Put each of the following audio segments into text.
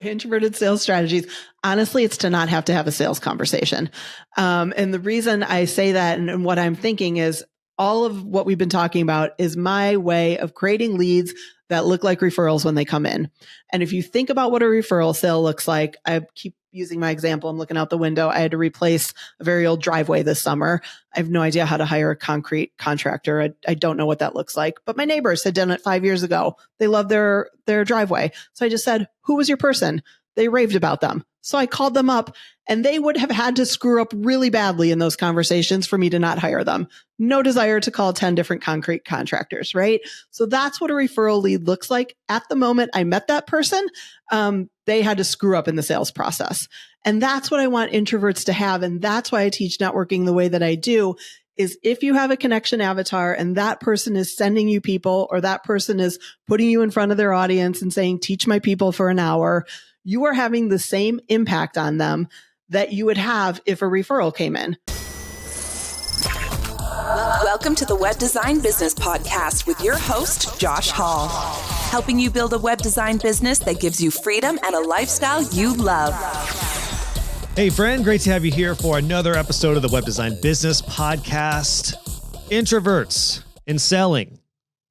Introverted sales strategies. Honestly, it's to not have to have a sales conversation. And the reason I say that and what I'm thinking is all of what we've been talking about is my way of creating leads that look like referrals when they come in. And if you think about what a referral sale looks like, I keep using my example. I'm looking out the window. I had to replace a very old driveway this summer. I have no idea how to hire a concrete contractor. I don't know what that looks like, but my neighbors had done it 5 years ago. They love their driveway. So I just said, who was your person? They raved about them. So I called them up and they would have had to screw up really badly in those conversations for me to not hire them. No desire to call 10 different concrete contractors, right? So that's what a referral lead looks like. At the moment I met that person, they had to screw up in the sales process. And that's what I want introverts to have. And that's why I teach networking the way that I do is if you have a connection avatar and that person is sending you people or that person is putting you in front of their audience and saying, teach my people for an hour, you are having the same impact on them that you would have if a referral came in. Welcome to the Web Design Business Podcast with your host, Josh Hall, helping you build a web design business that gives you freedom and a lifestyle you love. Hey friend, great to have you here for another episode of the Web Design Business Podcast. Introverts in selling.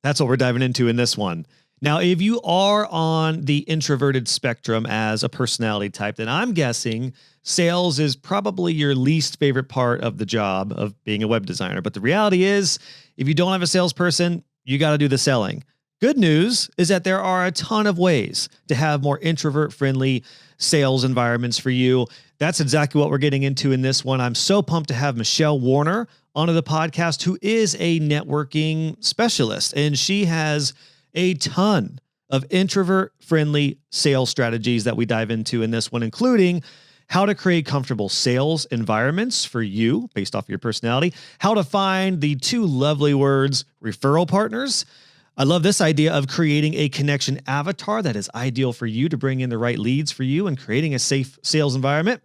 That's what we're diving into in this one. Now, if you are on the introverted spectrum as a personality type, then I'm guessing sales is probably your least favorite part of the job of being a web designer. But the reality is, if you don't have a salesperson, you got to do the selling. Good news is that there are a ton of ways to have more introvert-friendly sales environments for you. That's exactly what we're getting into in this one. I'm so pumped to have Michelle Warner onto the podcast, who is a networking specialist, and she has a ton of introvert-friendly sales strategies that we dive into in this one, including how to create comfortable sales environments for you based off your personality, how to find the two lovely words, referral partners. I love this idea of creating a connection avatar that is ideal for you to bring in the right leads for you and creating a safe sales environment.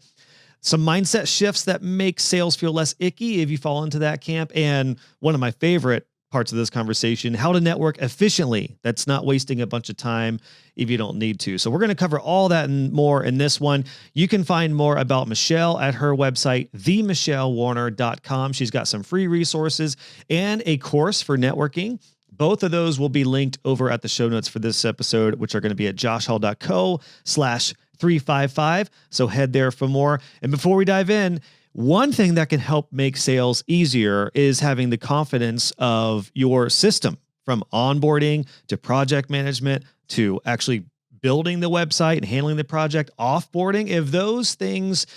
Some mindset shifts that make sales feel less icky if you fall into that camp. And one of my favorite parts of this conversation, how to network efficiently. That's not wasting a bunch of time if you don't need to. So we're going to cover all that and more in this one. You can find more about Michelle at her website, themichellewarner.com. She's got some free resources and a course for networking. Both of those will be linked over at the show notes for this episode, which are going to be at joshhall.co/355. So head there for more. And before we dive in, one thing that can help make sales easier is having the confidence of your system, from onboarding to project management to actually building the website and handling the project, offboarding. If those things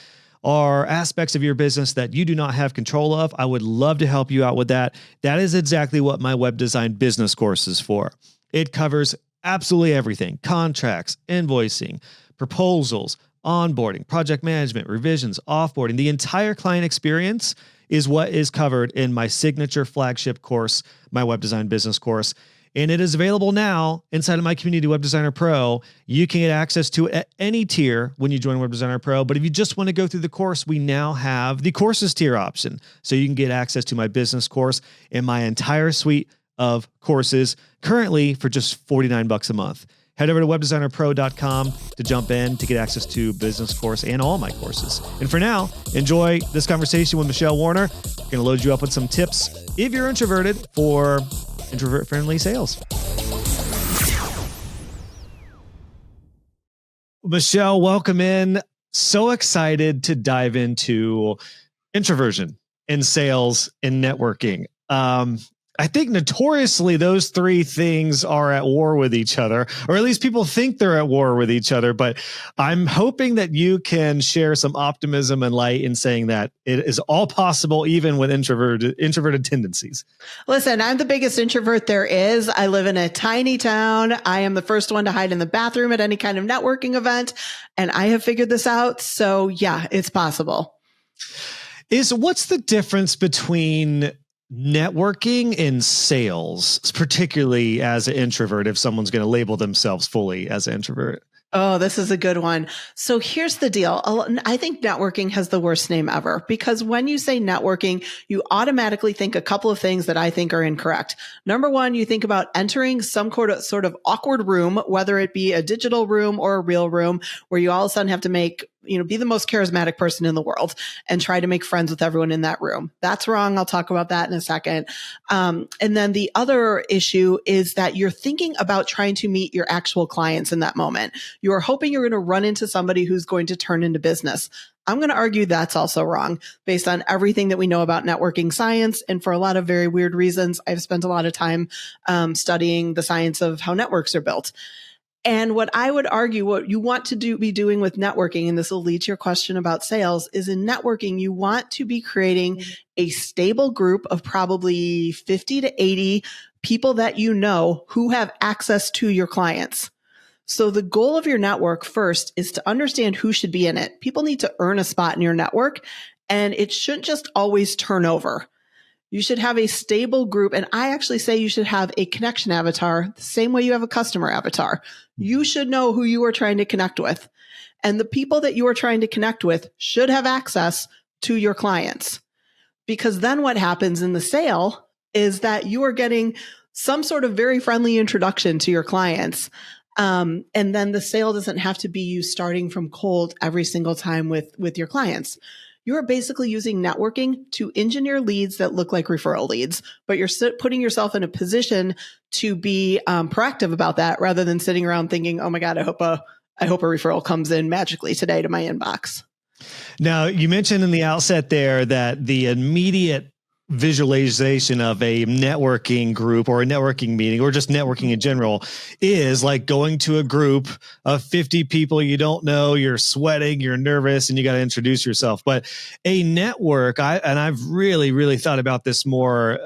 are aspects of your business that you do not have control of, I would love to help you out with that. That is exactly what my web design business course is for. It covers absolutely everything: contracts, invoicing, proposals, onboarding, project management, revisions, offboarding. The entire client experience is what is covered in my signature flagship course, my web design business course. And it is available now inside of my community, Web Designer Pro. You can get access to it at any tier when you join Web Designer Pro. But if you just want to go through the course, we now have the courses tier option. So you can get access to my business course and my entire suite of courses currently for just $49 a month. Head over to webdesignerpro.com to jump in to get access to business course and all my courses. And for now, enjoy this conversation with Michelle Warner. I'm going to load you up with some tips if you're introverted for introvert-friendly sales. Michelle, welcome in. So excited to dive into introversion in sales and networking. I think notoriously those three things are at war with each other, or at least people think they're at war with each other. But I'm hoping that you can share some optimism and light in saying that it is all possible, even with introverted tendencies. Listen, I'm the biggest introvert there is. I live in a tiny town. I am the first one to hide in the bathroom at any kind of networking event, and I have figured this out. So yeah, it's possible. What's the difference between networking and sales, particularly as an introvert, if someone's going to label themselves fully as an introvert? Oh, this is a good one. So here's the deal. I think networking has the worst name ever because when you say networking, you automatically think a couple of things that I think are incorrect. Number one, you think about entering some sort of awkward room, whether it be a digital room or a real room, where you all of a sudden have to be the most charismatic person in the world and try to make friends with everyone in that room. That's wrong. I'll talk about that in a second. And then the other issue is that you're thinking about trying to meet your actual clients in that moment. You're hoping you're going to run into somebody who's going to turn into business. I'm going to argue that's also wrong based on everything that we know about networking science. And for a lot of very weird reasons, I've spent a lot of time studying the science of how networks are built. And what I would argue, what you want to be doing with networking, and this will lead to your question about sales, is in networking, you want to be creating a stable group of probably 50 to 80 people that you know who have access to your clients. So the goal of your network first is to understand who should be in it. People need to earn a spot in your network, and it shouldn't just always turn over. You should have a stable group. And I actually say you should have a connection avatar the same way you have a customer avatar. You should know who you are trying to connect with. And the people that you are trying to connect with should have access to your clients. Because then what happens in the sale is that you are getting some sort of very friendly introduction to your clients. And then the sale doesn't have to be you starting from cold every single time with your clients. You're basically using networking to engineer leads that look like referral leads, but you're putting yourself in a position to be proactive about that rather than sitting around thinking, oh my God, I hope a referral comes in magically today to my inbox. Now, you mentioned in the outset there that the immediate visualization of a networking group or a networking meeting or just networking in general is like going to a group of 50 people you don't know, you're sweating, you're nervous, and you got to introduce yourself. But a network, I've really thought about this more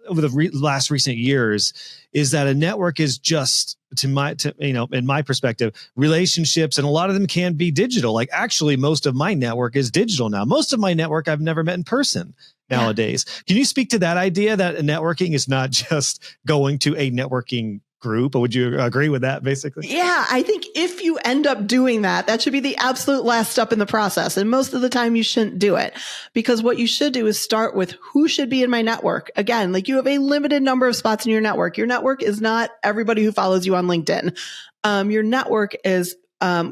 over the last recent years, is that a network is just, in my perspective, relationships, and a lot of them can be digital. Like actually, most of my network is digital now. Most of my network I've never met in person nowadays. Yeah. Can you speak to that idea that networking is not just going to a networking group? Or would you agree with that basically? Yeah, I think if you end up doing that, that should be the absolute last step in the process. And most of the time you shouldn't do it, because what you should do is start with who should be in my network. Again, like you have a limited number of spots in your network. Your network is not everybody who follows you on LinkedIn. Your network is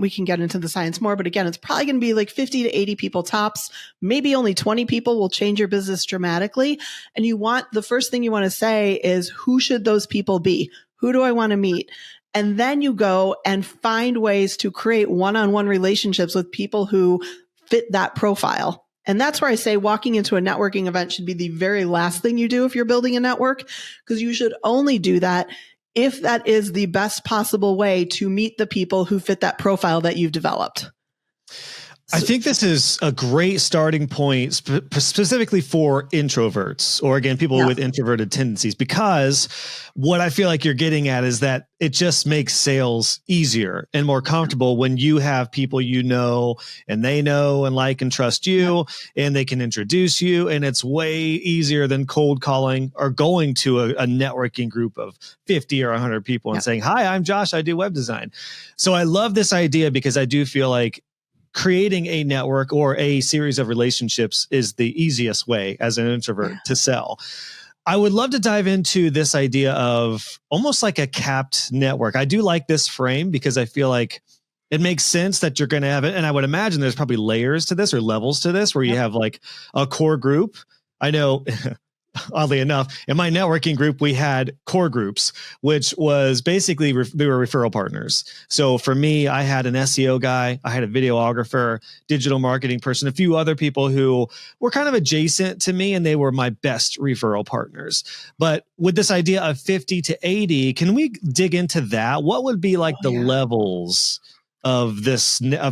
we can get into the science more, but again, it's probably going to be like 50 to 80 people tops. Maybe only 20 people will change your business dramatically. And the first thing you want to say is, who should those people be? Who do I want to meet? And then you go and find ways to create one-on-one relationships with people who fit that profile. And that's where I say walking into a networking event should be the very last thing you do if you're building a network, because you should only do that if that is the best possible way to meet the people who fit that profile that you've developed. I think this is a great starting point specifically for introverts, or again, people with introverted tendencies, because what I feel like you're getting at is that it just makes sales easier and more comfortable when you have people you know and they know and like and trust you, and they can introduce you. And it's way easier than cold calling or going to a networking group of 50 or 100 people and saying, hi, I'm Josh, I do web design. So I love this idea because I do feel like creating a network or a series of relationships is the easiest way as an introvert to sell. I would love to dive into this idea of almost like a capped network. I do like this frame because I feel like it makes sense that you're going to have it. And I would imagine there's probably layers to this or levels to this where you have like a core group. I know oddly enough, in my networking group, we had core groups, which was basically, they were referral partners. So for me, I had an SEO guy, I had a videographer, digital marketing person, a few other people who were kind of adjacent to me, and they were my best referral partners. But with this idea of 50 to 80, can we dig into that? What would be like the levels of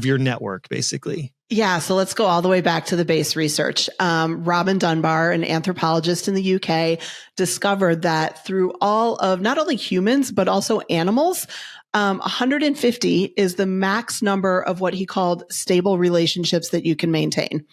your network, basically? Yeah, so let's go all the way back to the base research. Robin Dunbar, an anthropologist in the UK, discovered that through all of not only humans, but also animals, 150 is the max number of what he called stable relationships that you can maintain.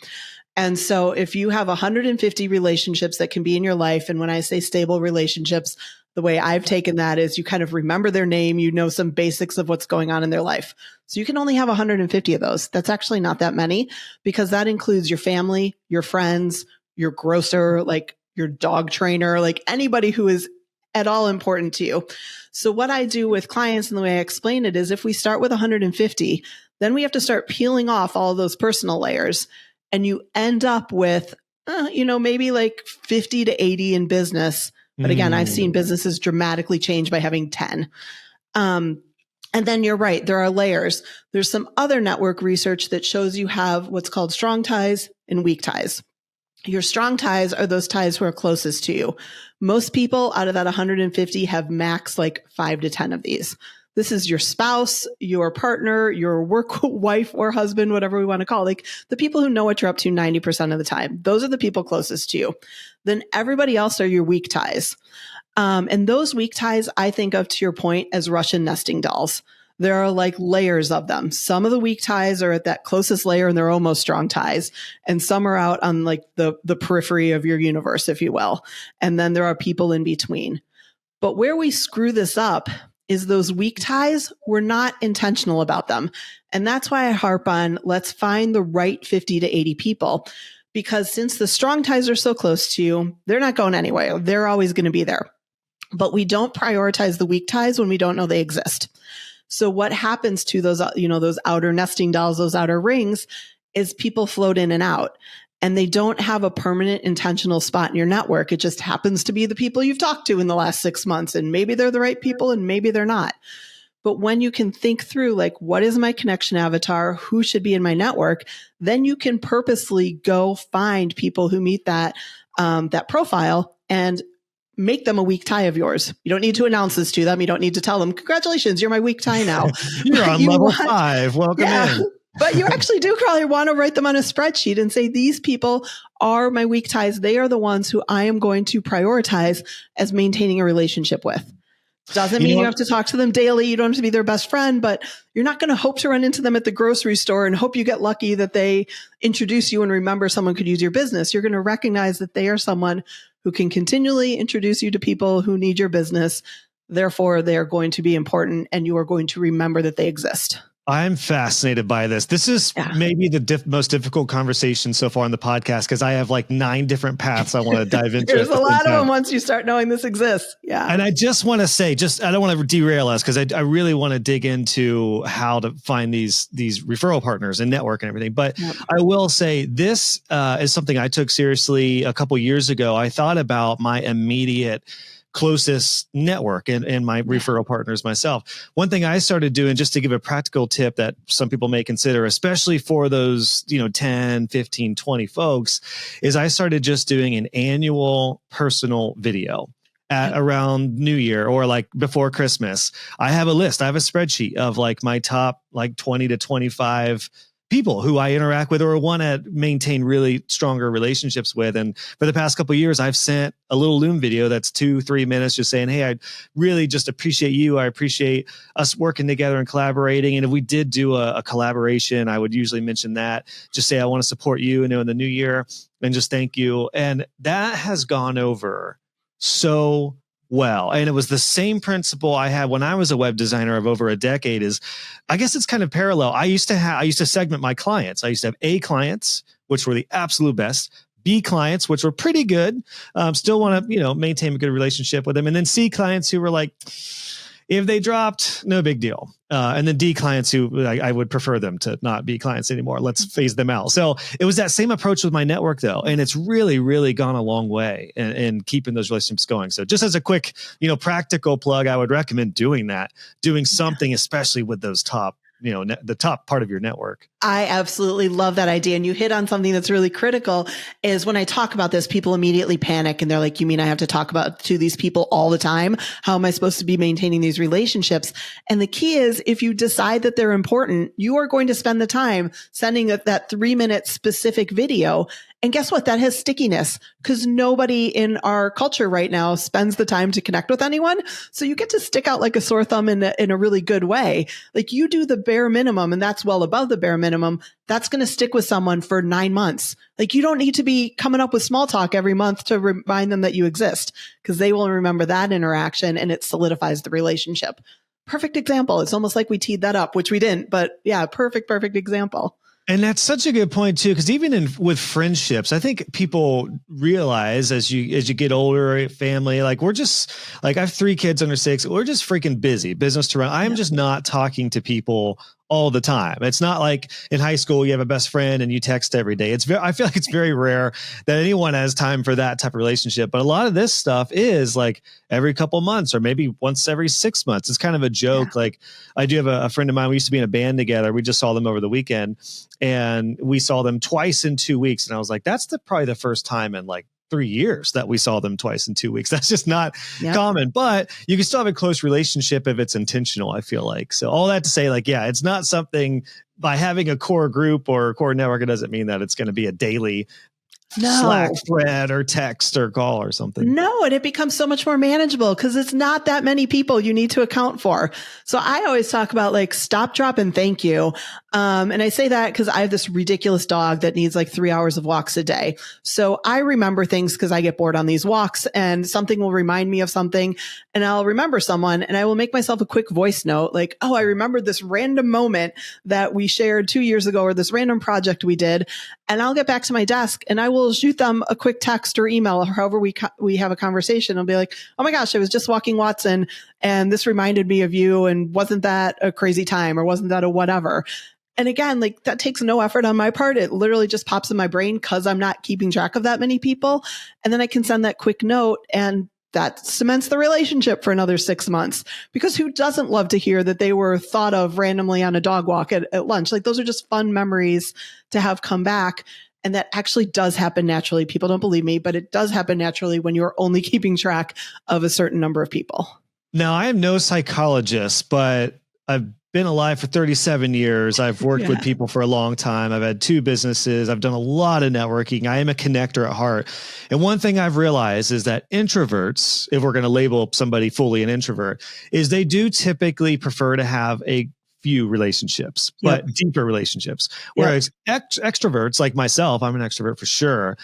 And so if you have 150 relationships that can be in your life, and when I say stable relationships, the way I've taken that is you kind of remember their name, you know some basics of what's going on in their life. So you can only have 150 of those. That's actually not that many because that includes your family, your friends, your grocer, like your dog trainer, like anybody who is at all important to you. So what I do with clients and the way I explain it is if we start with 150, then we have to start peeling off all of those personal layers and you end up with, maybe like 50 to 80 in business. But again, I've seen businesses dramatically change by having 10. And then you're right. There are layers. There's some other network research that shows you have what's called strong ties and weak ties. Your strong ties are those ties who are closest to you. Most people out of that 150 have max like 5 to 10 of these. This is your spouse, your partner, your work wife or husband, whatever we want to call it, like the people who know what you're up to 90% of the time. Those are the people closest to you. Then everybody else are your weak ties. And those weak ties, I think of, to your point, as Russian nesting dolls. There are like layers of them. Some of the weak ties are at that closest layer and they're almost strong ties. And some are out on like the periphery of your universe, if you will. And then there are people in between. But where we screw this up is those weak ties, we're not intentional about them. And that's why I harp on, let's find the right 50 to 80 people. Because since the strong ties are so close to you, they're not going anywhere. They're always going to be there. But we don't prioritize the weak ties when we don't know they exist. So what happens to those, those outer nesting dolls, those outer rings, is people float in and out. And they don't have a permanent intentional spot in your network. It just happens to be the people you've talked to in the last 6 months. And maybe they're the right people and maybe they're not. But when you can think through, like, what is my connection avatar? Who should be in my network? Then you can purposely go find people who meet that profile and make them a weak tie of yours. You don't need to announce this to them. You don't need to tell them, congratulations, you're my weak tie now. You're on level 5. Welcome in. But you actually do probably want to write them on a spreadsheet and say, these people are my weak ties. They are the ones who I am going to prioritize as maintaining a relationship with. Doesn't mean you have to talk to them daily. You don't have to be their best friend, but you're not going to hope to run into them at the grocery store and hope you get lucky that they introduce you and remember someone could use your business. You're going to recognize that they are someone who can continually introduce you to people who need your business. Therefore, they are going to be important and you are going to remember that they exist. I'm fascinated by this. This is maybe the most difficult conversation so far on the podcast because I have like 9 different paths I want to dive into. There's a lot of them once you start knowing this exists. Yeah. And I just want to say, I don't want to derail us because I really want to dig into how to find these referral partners and network and everything. But I will say this is something I took seriously a couple years ago. I thought about my immediate closest network and my referral partners myself. One thing I started doing, just to give a practical tip that some people may consider, especially for those 10, 15, 20 folks, is I started just doing an annual personal video at around New Year or like before Christmas. I have a list. I have a spreadsheet of like my top like 20 to 25 people who I interact with or want to maintain really stronger relationships with. And for the past couple of years, I've sent a little Loom video that's 2-3 minutes just saying, hey, I really just appreciate you. I appreciate us working together and collaborating. And if we did do a collaboration, I would usually mention that. Just say, I want to support you in the new year and just thank you. And that has gone over so well. And it was the same principle I had when I was a web designer of over a decade. Is I guess it's kind of parallel. I used to segment my clients. I used to have A clients, which were the absolute best, B clients, which were pretty good. Still want to, maintain a good relationship with them. And then C clients who were like, if they dropped, no big deal. And then D clients who I would prefer them to not be clients anymore. Let's phase them out. So it was that same approach with my network though. And it's really, really gone a long way in keeping those relationships going. So just as a quick, practical plug, I would recommend doing that, doing something, especially with those top, the top part of your network. I absolutely love that idea. And you hit on something that's really critical is when I talk about this, people immediately panic and they're like, you mean I have to talk to these people all the time? How am I supposed to be maintaining these relationships? And the key is if you decide that they're important, you are going to spend the time sending that 3-minute specific video. And guess what? That has stickiness because nobody in our culture right now spends the time to connect with anyone. So you get to stick out like a sore thumb in a really good way. Like you do the bare minimum, and that's well above the bare minimum minimum, that's going to stick with someone for 9 months. Like you don't need to be coming up with small talk every month to remind them that you exist, because they will remember that interaction and it solidifies the relationship. Perfect example. It's almost like we teed that up, which we didn't, but yeah, perfect example. And that's such a good point too, because even with friendships, I think people realize as you get older, family, like we're just like I have 3 kids under 6. We're just freaking busy, business to run. I'm just not talking to people all the time. It's not like in high school you have a best friend and you text every day. I feel like it's very rare that anyone has time for that type of relationship. But a lot of this stuff is like every couple months or maybe once every 6 months. It's kind of a joke. Yeah. Like I do have a friend of mine. We used to be in a band together. We just saw them over the weekend and we saw them twice in 2 weeks. And I was like, that's probably the first time in like 3 years that we saw them twice in 2 weeks. That's just not common, but you can still have a close relationship if it's intentional, I feel like. So all that to say, like, yeah, it's not something by having a core group or a core network, it doesn't mean that it's going to be a daily Slack thread or text or call or something. No, and it becomes so much more manageable because it's not that many people you need to account for. So I always talk about like stop, drop, and thank you. And I say that because I have this ridiculous dog that needs like 3 hours of walks a day. So I remember things because I get bored on these walks and something will remind me of something and I'll remember someone and I will make myself a quick voice note like, oh, I remembered this random moment that we shared 2 years ago or this random project we did. And I'll get back to my desk and I will shoot them a quick text or email or however we have a conversation. I'll be like, oh my gosh, I was just walking Watson and this reminded me of you. And wasn't that a crazy time or wasn't that a whatever? And again, like that takes no effort on my part. It literally just pops in my brain because I'm not keeping track of that many people. And then I can send that quick note and that cements the relationship for another 6 months, because who doesn't love to hear that they were thought of randomly on a dog walk at lunch? Like those are just fun memories to have come back. And that actually does happen naturally. People don't believe me, but it does happen naturally when you're only keeping track of a certain number of people. Now, I am no psychologist, but I've been alive for 37 years. I've worked with people for a long time. I've had 2 businesses. I've done a lot of networking. I am a connector at heart. And one thing I've realized is that introverts, if we're going to label somebody fully an introvert, is they do typically prefer to have a few relationships, but deeper relationships. Whereas extroverts like myself, I'm an extrovert for sure.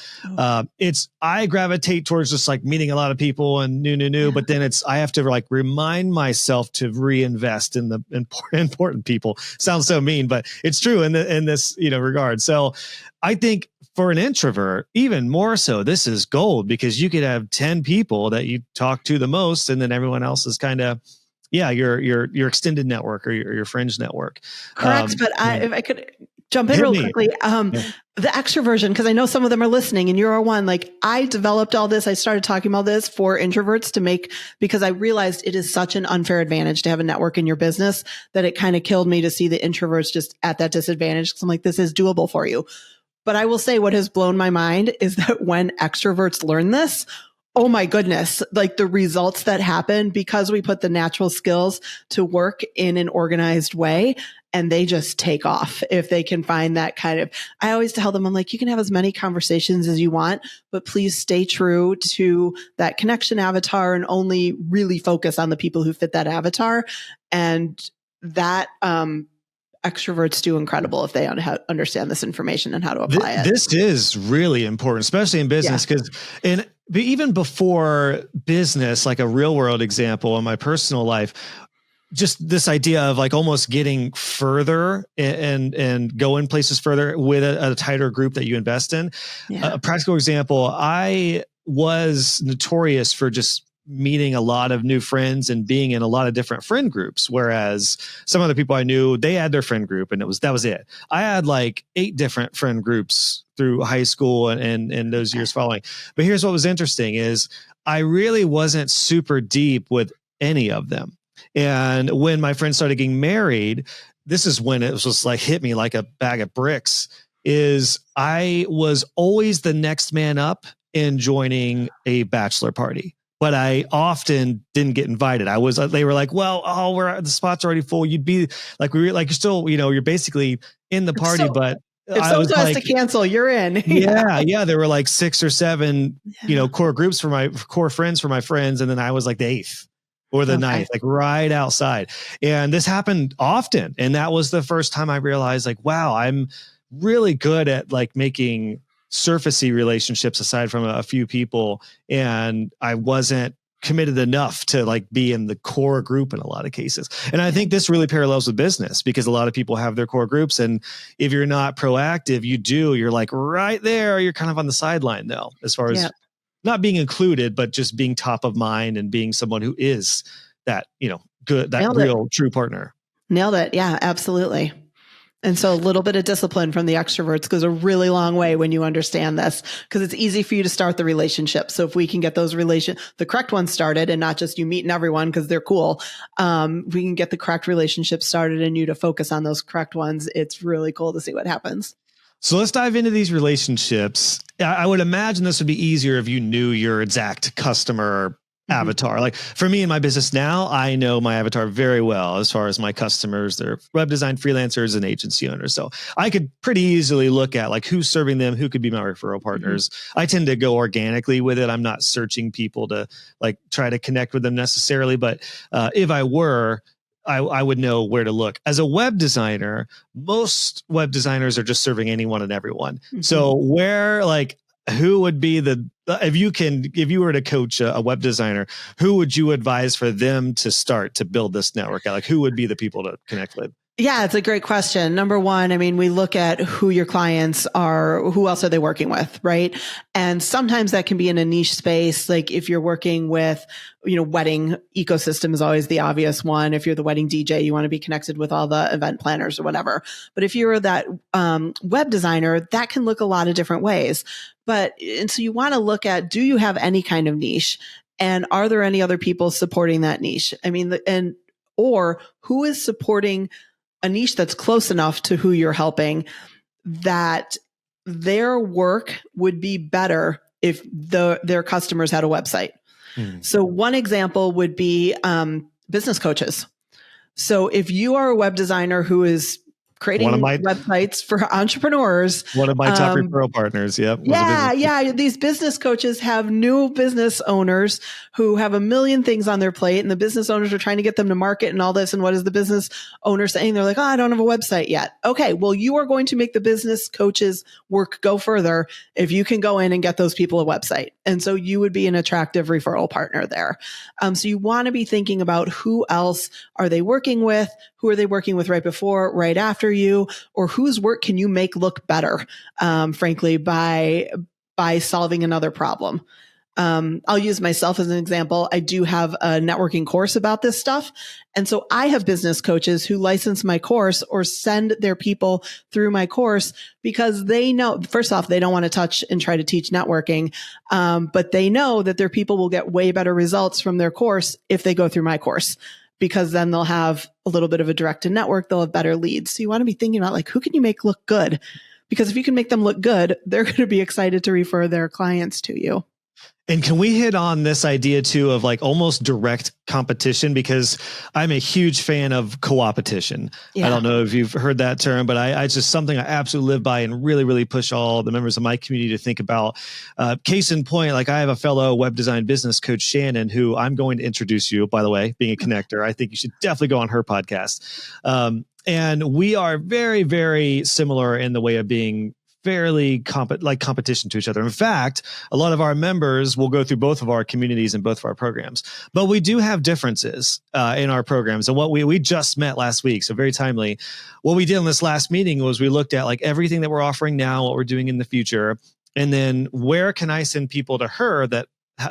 I gravitate towards just like meeting a lot of people and new, but then I have to like remind myself to reinvest in the important people. Sounds so mean, but it's true in this, regard. So I think for an introvert, even more so, this is gold because you could have 10 people that you talk to the most and then everyone else is kind of, your extended network or your fringe network. Correct. But if I could jump in real quickly, the extroversion, because I know some of them are listening and you're one, like I developed all this. I started talking about this for introverts because I realized it is such an unfair advantage to have a network in your business that it kind of killed me to see the introverts just at that disadvantage. Cause I'm like, this is doable for you. But I will say what has blown my mind is that when extroverts learn this, oh my goodness, like the results that happen because we put the natural skills to work in an organized way and they just take off if they can find that kind of, I always tell them, I'm like, you can have as many conversations as you want, but please stay true to that connection avatar and only really focus on the people who fit that avatar. And that, extroverts do incredible if they understand this information and how to apply it. This is really important, especially in business, but even before business, like a real world example in my personal life, just this idea of like almost getting further and going places further with a tighter group that you invest in. A practical example, I was notorious for just meeting a lot of new friends and being in a lot of different friend groups. Whereas some of the people I knew, they had their friend group and that was it. I had like 8 different friend groups through high school and those years following. But here's what was interesting is I really wasn't super deep with any of them. And when my friends started getting married, this is when it was just like hit me like a bag of bricks, is I was always the next man up in joining a bachelor party. But I often didn't get invited. They were like, well, the spot's already full. You'd be like, you're still, you're basically in the party, but if someone has to cancel, you're in. Yeah. There were like 6 or 7, core groups for my core friends for my friends. And then I was like the 8th. or the Okay. 9th, like right outside. And this happened often. And that was the first time I realized like, wow, I'm really good at like making surfacey relationships aside from a few people. And I wasn't committed enough to like be in the core group in a lot of cases. And I think this really parallels with business because a lot of people have their core groups. And if you're not proactive, you're like right there. You're kind of on the sideline though, as far as not being included, but just being top of mind and being someone who is that, good, that Nailed real true partner. Nailed it. Yeah, absolutely. And so a little bit of discipline from the extroverts goes a really long way when you understand this, because it's easy for you to start the relationship. So if we can get the correct ones started and not just you meeting everyone because they're cool, we can get the correct relationship started and you to focus on those correct ones. It's really cool to see what happens. So let's dive into these relationships. I would imagine this would be easier if you knew your exact customer avatar. Like for me in my business now, I know my avatar very well as far as my customers. They're web design freelancers and agency owners. So I could pretty easily look at like who's serving them, who could be my referral partners. I tend to go organically with it. I'm not searching people to like try to connect with them necessarily. But if I were, I would know where to look. As a web designer, most web designers are just serving anyone and everyone. So who would be if you were to coach a web designer, who would you advise for them to start to build this network? Like who would be the people to connect with? Yeah, it's a great question. Number one, I mean, we look at who your clients are, who else are they working with, right? And sometimes that can be in a niche space. Like if you're working with, wedding ecosystem is always the obvious one. If you're the wedding DJ, you want to be connected with all the event planners or whatever. But if you're that web designer, that can look a lot of different ways. And so you want to look at, do you have any kind of niche? And are there any other people supporting that niche? I mean, or who is supporting a niche that's close enough to who you're helping that their work would be better if their customers had a website. So one example would be business coaches. So if you are a web designer who is creating websites for entrepreneurs. One of my top referral partners. Yep. Yeah. These business coaches have new business owners who have a million things on their plate, and the business owners are trying to get them to market and all this. And what is the business owner saying? They're like, I don't have a website yet. Okay. Well, you are going to make the business coaches work go further if you can go in and get those people a website. And so you would be an attractive referral partner there. So you want to be thinking about who else are they working with? Who are they working with right before, right after you, or whose work can you make look better, frankly, by solving another problem? I'll use myself as an example. I do have a networking course about this stuff. And so I have business coaches who license my course or send their people through my course because they know, first off, they don't want to touch and try to teach networking. But they know that their people will get way better results from their course if they go through my course, because then they'll have a little bit of a direct to network. They'll have better leads. So you want to be thinking about like, who can you make look good? Because if you can make them look good, they're going to be excited to refer their clients to you. And can we hit on this idea too of like almost direct competition? Because I'm a huge fan of co-opetition. Yeah. I don't know if you've heard that term, but it's just something I absolutely live by and really, really push all the members of my community to think about. Case in point, like I have a fellow web design business coach, Shannon, who I'm going to introduce you, by the way, being a connector. I think you should definitely go on her podcast. And we are very, very similar in the way of being fairly competition to each other. In fact, a lot of our members will go through both of our communities and both of our programs, but we do have differences in our programs. And what we just met last week, so very timely. What we did in this last meeting was we looked at like everything that we're offering now, what we're doing in the future, and then where can I send people to her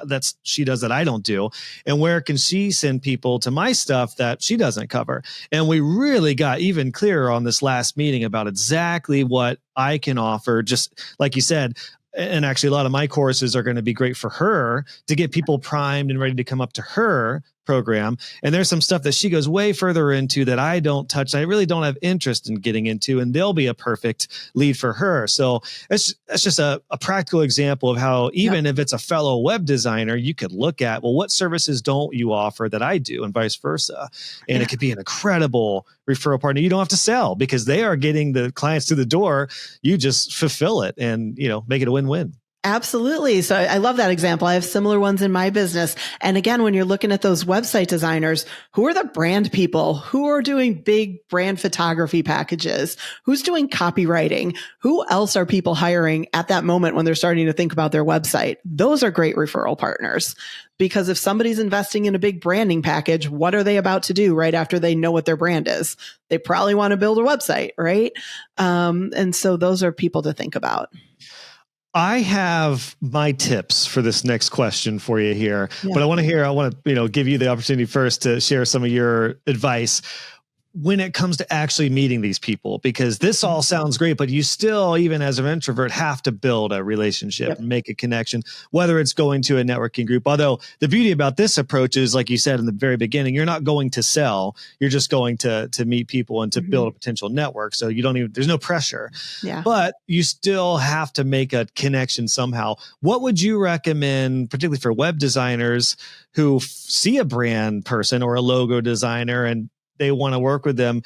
that's she does that I don't do, and where can she send people to my stuff that she doesn't cover. And we really got even clearer on this last meeting about exactly what I can offer, just like you said. And actually a lot of my courses are going to be great for her to get people primed and ready to come up to her program. And there's some stuff that she goes way further into that I don't touch. I really don't have interest in getting into, and they'll be a perfect lead for her. So that's just a practical example of how even if it's a fellow web designer, you could look at, well, what services don't you offer that I do, and vice versa. And it could be an incredible referral partner. You don't have to sell because they are getting the clients through the door. You just fulfill it and, make it a win-win. Absolutely. So I love that example. I have similar ones in my business. And again, when you're looking at those website designers, who are the brand people? Who are doing big brand photography packages? Who's doing copywriting? Who else are people hiring at that moment when they're starting to think about their website? Those are great referral partners. Because if somebody's investing in a big branding package, what are they about to do right after they know what their brand is? They probably want to build a website, right? And so those are people to think about. I have my tips for this next question for you here, Yeah. but I want to, give you the opportunity first to share some of your advice when it comes to actually meeting these people, because this all sounds great, but you still, even as an introvert, have to build a relationship, make a connection, whether it's going to a networking group. Although the beauty about this approach is, like you said in the very beginning, you're not going to sell, you're just going to meet people and to build a potential network. So there's no pressure, but you still have to make a connection somehow. What would you recommend, particularly for web designers who see a brand person or a logo designer and they want to work with them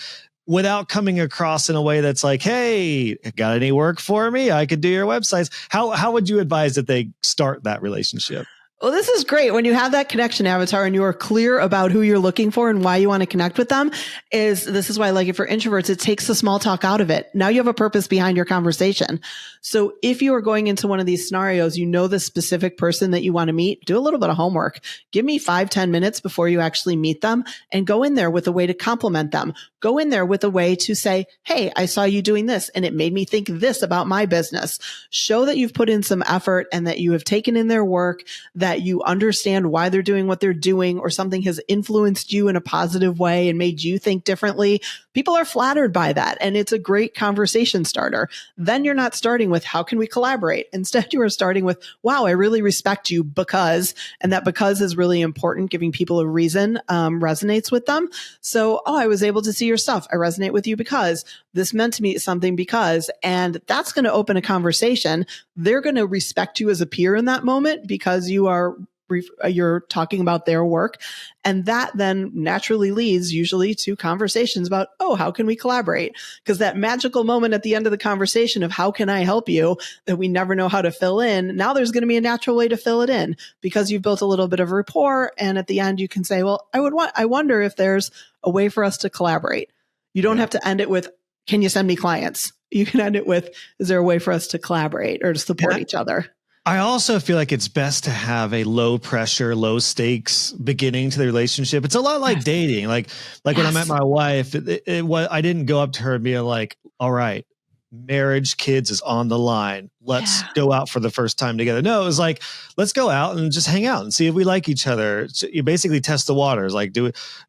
without coming across in a way that's like, hey, got any work for me? I could do your websites. How would you advise that they start that relationship? Well, this is great. When you have that connection avatar and you are clear about who you're looking for and why you want to connect with them, this is why I like it for introverts. It takes the small talk out of it. Now you have a purpose behind your conversation. So if you are going into one of these scenarios, you know the specific person that you want to meet, do a little bit of homework. Give me 5-10 minutes before you actually meet them and go in there with a way to compliment them. Go in there with a way to say, hey, I saw you doing this and it made me think this about my business. Show that you've put in some effort and that you have taken in their work, that you understand why they're doing what they're doing, or something has influenced you in a positive way and made you think differently. People are flattered by that. And it's a great conversation starter. Then you're not starting with, how can we collaborate? Instead, you are starting with, wow, I really respect you because, and that because is really important. Giving people a reason resonates with them. So, I was able to see your stuff. I resonate with you because this meant to me something because, and that's going to open a conversation. They're going to respect you as a peer in that moment because you're talking about their work. And that then naturally leads usually to conversations about, how can we collaborate? Because that magical moment at the end of the conversation of how can I help you that we never know how to fill in. Now there's going to be a natural way to fill it in because you've built a little bit of rapport. And at the end you can say, well, I wonder if there's a way for us to collaborate. You don't have to end it with, can you send me clients? You can end it with, is there a way for us to collaborate or to support each other? I also feel like it's best to have a low pressure, low stakes beginning to the relationship. It's a lot like dating. Like when I met my wife, I didn't go up to her and be like, all right, marriage, kids is on the line. Let's go out for the first time together. No, it was like, let's go out and just hang out and see if we like each other. So you basically test the waters. Like,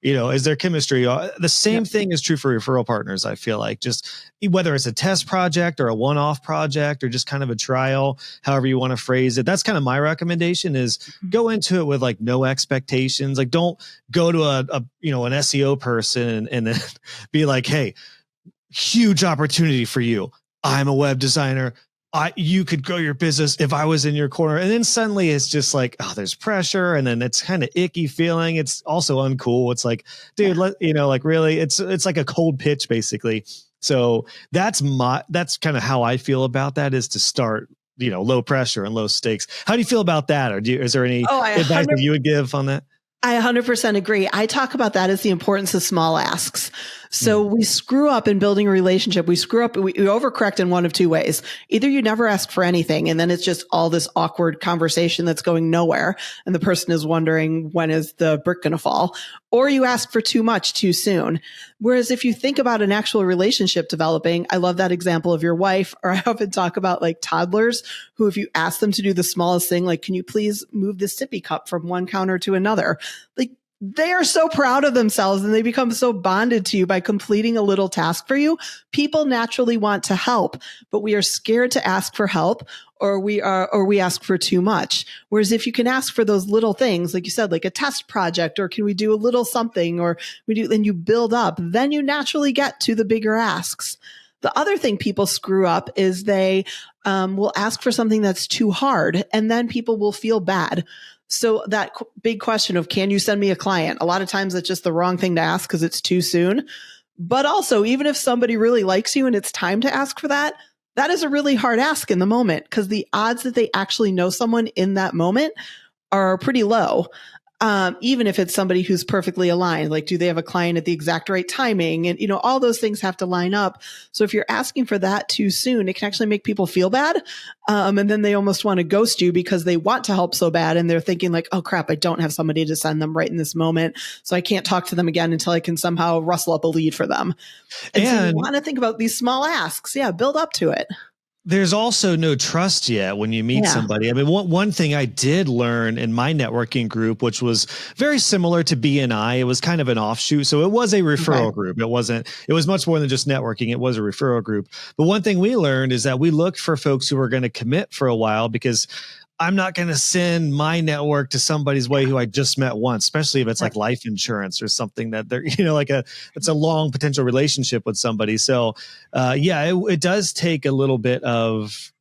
is there chemistry? The same thing is true for referral partners. I feel like just whether it's a test project or a one-off project or just kind of a trial, however you want to phrase it. That's kind of my recommendation is go into it with like no expectations. Like don't go to an SEO person and then be like, hey, huge opportunity for you. I'm a web designer. You could grow your business if I was in your corner. And then suddenly it's just like, there's pressure. And then it's kind of icky feeling. It's also uncool. It's like, dude, really, it's like a cold pitch basically. So that's kind of how I feel about that, is to start, low pressure and low stakes. How do you feel about that? Or is there any advice that you would give on that? I 100% agree. I talk about that as the importance of small asks. So we screw up in building a relationship. We overcorrect in one of two ways. Either you never ask for anything and then it's just all this awkward conversation that's going nowhere. And the person is wondering, when is the brick going to fall? Or you ask for too much too soon. Whereas if you think about an actual relationship developing, I love that example of your wife, or I often talk about like toddlers who, if you ask them to do the smallest thing, like, can you please move the sippy cup from one counter to another? Like, they are so proud of themselves and they become so bonded to you by completing a little task for you. People naturally want to help, but we are scared to ask for help, or we ask for too much. Whereas if you can ask for those little things, like you said, like a test project, or can we do a little something, or then you build up, then you naturally get to the bigger asks. The other thing people screw up is they will ask for something that's too hard, and then people will feel bad. So that big question of, can you send me a client? A lot of times it's just the wrong thing to ask because it's too soon. But also, even if somebody really likes you and it's time to ask for that, that is a really hard ask in the moment because the odds that they actually know someone in that moment are pretty low. Even if it's somebody who's perfectly aligned, like, do they have a client at the exact right timing? And, all those things have to line up. So if you're asking for that too soon, it can actually make people feel bad. And then they almost want to ghost you because they want to help so bad. And they're thinking like, oh crap, I don't have somebody to send them right in this moment. So I can't talk to them again until I can somehow rustle up a lead for them. And so you want to think about these small asks. Yeah. Build up to it. There's also no trust yet when you meet somebody. I mean, one thing I did learn in my networking group, which was very similar to BNI, it was kind of an offshoot. So it was a referral group. It was much more than just networking. It was a referral group. But one thing we learned is that we looked for folks who were going to commit for a while, because I'm not going to send my network to somebody's way who I just met once, especially if it's like life insurance or something that they're, it's a long potential relationship with somebody. So, it does take a little bit of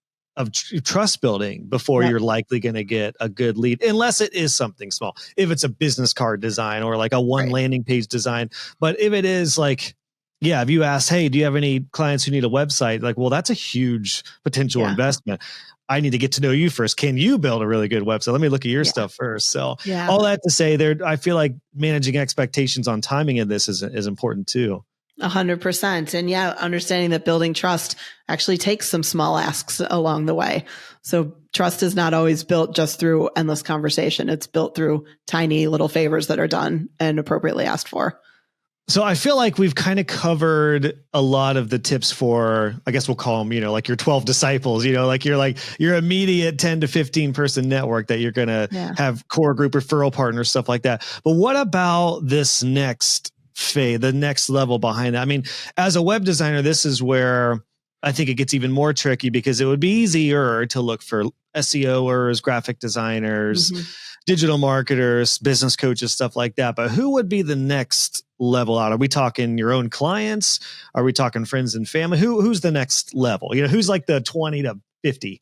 trust building before you're likely going to get a good lead, unless it is something small. If it's a business card design or like a one landing page design. But if it is like, if you ask, hey, do you have any clients who need a website? Like, well, that's a huge potential investment. I need to get to know you first. Can you build a really good website? Let me look at your stuff first. So all that to say, I feel like managing expectations on timing in this is important too. 100%. And understanding that building trust actually takes some small asks along the way. So trust is not always built just through endless conversation. It's built through tiny little favors that are done and appropriately asked for. So I feel like we've kind of covered a lot of the tips for, I guess we'll call them, like your 12 disciples, like your immediate 10 to 15 person network that you're going to have core group referral partners, stuff like that. But what about this next phase, the next level behind that? I mean, as a web designer, this is where I think it gets even more tricky, because it would be easier to look for SEOers, graphic designers, digital marketers, business coaches, stuff like that. But who would be the next level out? Are we talking your own clients? Are we talking friends and family? Who's the next level? Who's like the 20 to 50?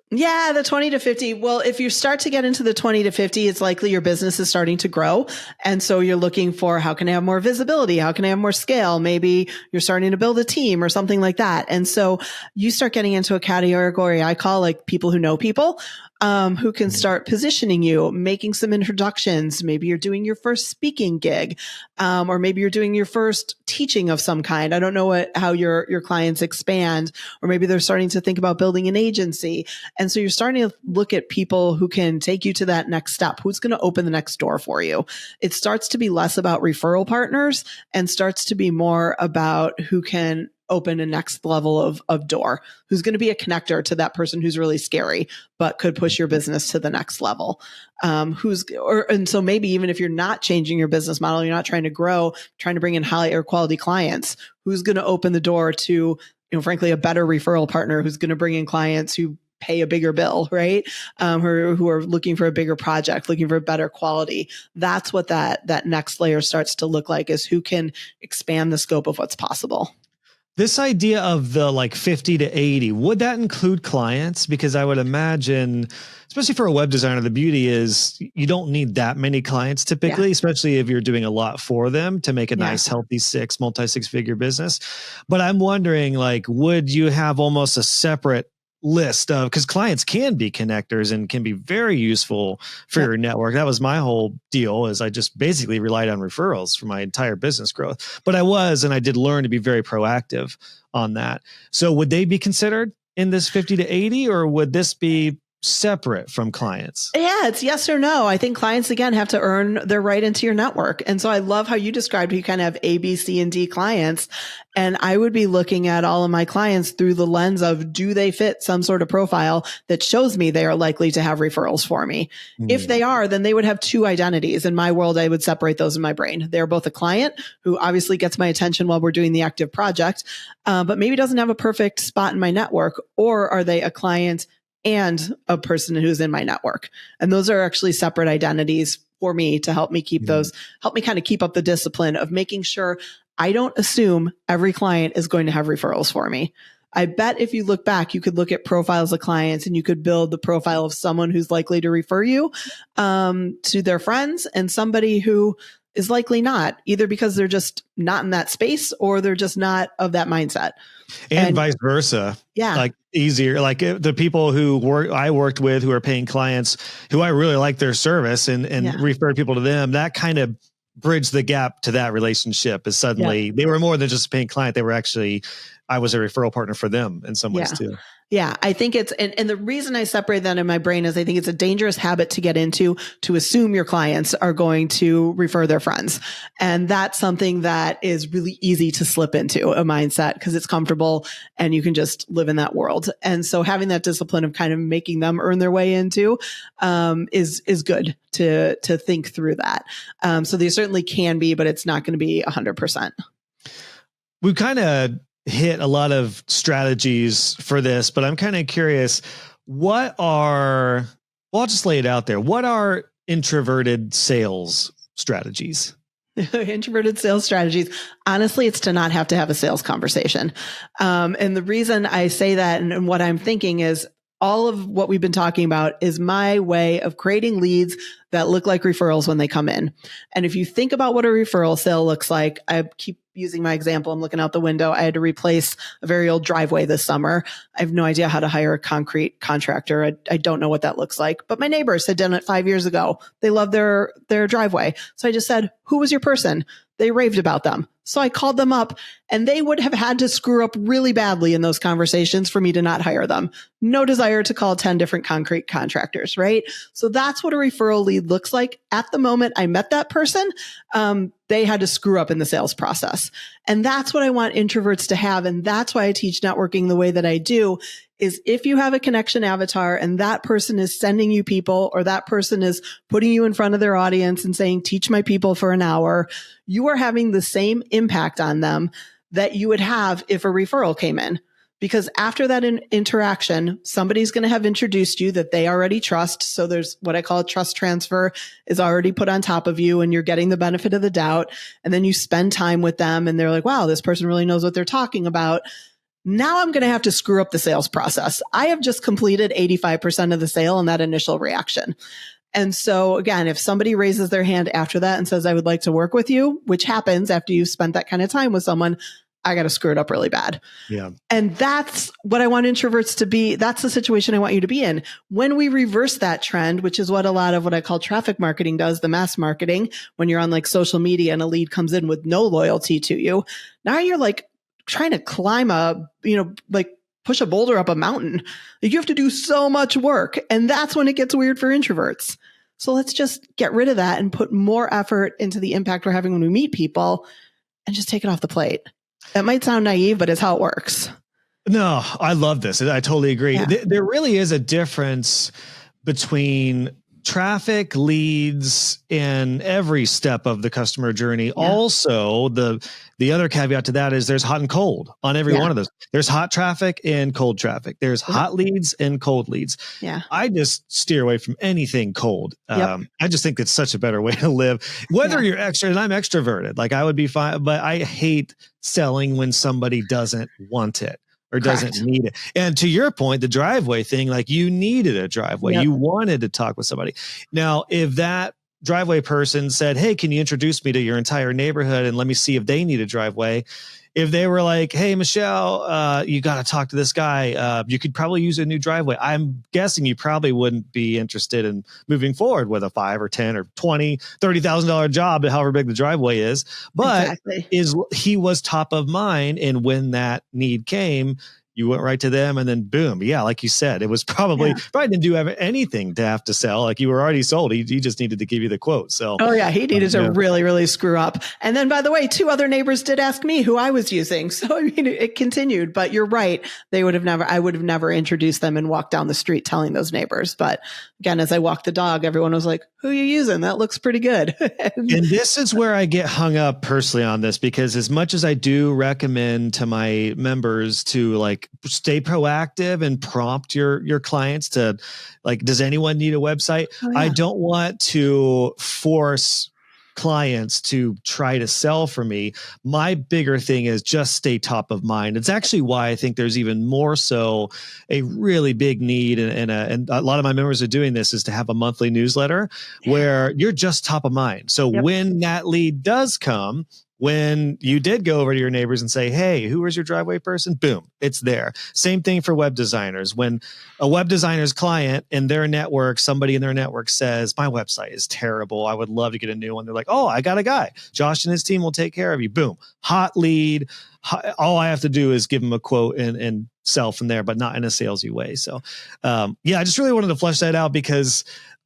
Yeah, the 20 to 50. Well, if you start to get into the 20 to 50, it's likely your business is starting to grow. And so you're looking for, how can I have more visibility? How can I have more scale? Maybe you're starting to build a team or something like that. And so you start getting into a category I call like people who know people, who can start positioning you, making some introductions. Maybe you're doing your first speaking gig, or maybe you're doing your first teaching of some kind. I don't know how your clients expand, or maybe they're starting to think about building an agency. And so you're starting to look at people who can take you to that next step. Who's going to open the next door for you? It starts to be less about referral partners and starts to be more about who can open a next level of door, who's going to be a connector to that person who's really scary, but could push your business to the next level. And so maybe even if you're not changing your business model, you're not trying to grow, trying to bring in higher quality clients, who's going to open the door to, frankly, a better referral partner who's going to bring in clients who pay a bigger bill, right? Who are looking for a bigger project, looking for better quality. That's what that next layer starts to look like, is who can expand the scope of what's possible. This idea of the like 50 to 80, would that include clients? Because I would imagine, especially for a web designer, the beauty is you don't need that many clients typically, especially if you're doing a lot for them to make a nice, healthy multi-six-figure business. But I'm wondering, like, would you have almost a separate list of, because clients can be connectors and can be very useful for your network. That was my whole deal, is I just basically relied on referrals for my entire business growth. But I did learn to be very proactive on that. So would they be considered in this 50 to 80, or would this be separate from clients? Yeah, it's yes or no. I think clients, again, have to earn their right into your network. And so I love how you described you kind of have A, B, C, and D clients. And I would be looking at all of my clients through the lens of, do they fit some sort of profile that shows me they are likely to have referrals for me? If they are, then they would have two identities. In my world, I would separate those in my brain. They're both a client who obviously gets my attention while we're doing the active project, but maybe doesn't have a perfect spot in my network. Or are they a client and a person who's in my network? And those are actually separate identities for me to help me keep help me kind of keep up the discipline of making sure I don't assume every client is going to have referrals for me. I bet if you look back, you could look at profiles of clients and you could build the profile of someone who's likely to refer you to their friends, and somebody who is likely not, either because they're just not in that space or they're just not of that mindset. And vice versa. Yeah. Like easier, like the people I worked with who are paying clients who I really like their service and referred people to them, that kind of bridged the gap to that relationship is suddenly they were more than just a paying client. They were actually, I was a referral partner for them in some ways too. Yeah, I think it's, and the reason I separate that in my brain is I think it's a dangerous habit to get into, to assume your clients are going to refer their friends. And that's something that is really easy to slip into a mindset because it's comfortable and you can just live in that world. And so having that discipline of kind of making them earn their way into, is good to think through that. So they certainly can be, but it's not going to be 100%. We've kind of hit a lot of strategies for this, but I'm kind of curious, I'll just lay it out there. What are introverted sales strategies? Introverted sales strategies. Honestly, it's to not have to have a sales conversation. And the reason I say that and what I'm thinking is all of what we've been talking about is my way of creating leads that look like referrals when they come in. And if you think about what a referral sale looks like, I keep using my example. I'm looking out the window. I had to replace a very old driveway this summer. I have no idea how to hire a concrete contractor. I don't know what that looks like, but my neighbors had done it 5 years ago. They love their driveway. So I just said, who was your person? They raved about them. So I called them up and they would have had to screw up really badly in those conversations for me to not hire them. No desire to call 10 different concrete contractors, right? So that's what a referral lead looks like. At the moment I met that person, they had to screw up in the sales process. And that's what I want introverts to have. And that's why I teach networking the way that I do, is if you have a connection avatar and that person is sending you people, or that person is putting you in front of their audience and saying, teach my people for an hour, you are having the same impact on them that you would have if a referral came in. Because after that interaction, somebody's going to have introduced you that they already trust. So there's what I call a trust transfer is already put on top of you and you're getting the benefit of the doubt. And then you spend time with them and they're like, wow, this person really knows what they're talking about. Now I'm going to have to screw up the sales process. I have just completed 85% of the sale in that initial reaction. And so again, if somebody raises their hand after that and says, I would like to work with you, which happens after you've spent that kind of time with someone, I got to screw it up really bad. Yeah. And that's what I want introverts to be. That's the situation I want you to be in. When we reverse that trend, which is what a lot of what I call traffic marketing does, the mass marketing, when you're on like social media and a lead comes in with no loyalty to you, now you're like trying to climb push a boulder up a mountain. Like you have to do so much work. And that's when it gets weird for introverts. So let's just get rid of that and put more effort into the impact we're having when we meet people and just take it off the plate. That might sound naive, but it's how it works. No, I love this. I totally agree. Yeah. There really is a difference between traffic, leads, in every step of the customer journey. Yeah. Also, the other caveat to that is there's hot and cold on every one of those. There's hot traffic and cold traffic. There's hot leads and cold leads. Yeah. I just steer away from anything cold. I just think it's such a better way to live. Whether you're extra, and I'm extroverted, like I would be fine, but I hate selling when somebody doesn't want it or doesn't need it. And to your point, the driveway thing, like you needed a driveway. You wanted to talk with somebody. Now, if that driveway person said, hey, can you introduce me to your entire neighborhood and let me see if they need a driveway? If they were like, hey, Michelle, you got to talk to this guy. You could probably use a new driveway. I'm guessing you probably wouldn't be interested in moving forward with a $5 or $10 or $20, $30,000 job, however big the driveway is. But he was top of mind. And when that need came, you went right to them and then boom. Yeah. Like you said, it was probably didn't do anything to have to sell. Like you were already sold. He just needed to give you the quote. So, he needed to really, really screw up. And then by the way, 2 other neighbors did ask me who I was using. So I mean, it continued, but you're right. I would have never introduced them and walked down the street telling those neighbors. But again, as I walked the dog, everyone was like, who are you using? That looks pretty good. And this is where I get hung up personally on this, because as much as I do recommend to my members to like stay proactive and prompt your clients to like, does anyone need a website? I don't want to force clients to try to sell for me, my bigger thing is just stay top of mind. It's actually why I think there's even more so a really big need, and a lot of my members are doing this, is to have a monthly newsletter where you're just top of mind. So when that lead does come, when you did go over to your neighbors and say, hey, who is your driveway person? Boom, it's there. Same thing for web designers. When a web designer's client in their network, somebody in their network says, my website is terrible, I would love to get a new one. They're like, oh, I got a guy. Josh and his team will take care of you. Boom, hot lead. All I have to do is give them a quote and sell from there, but not in a salesy way. So I just really wanted to flesh that out because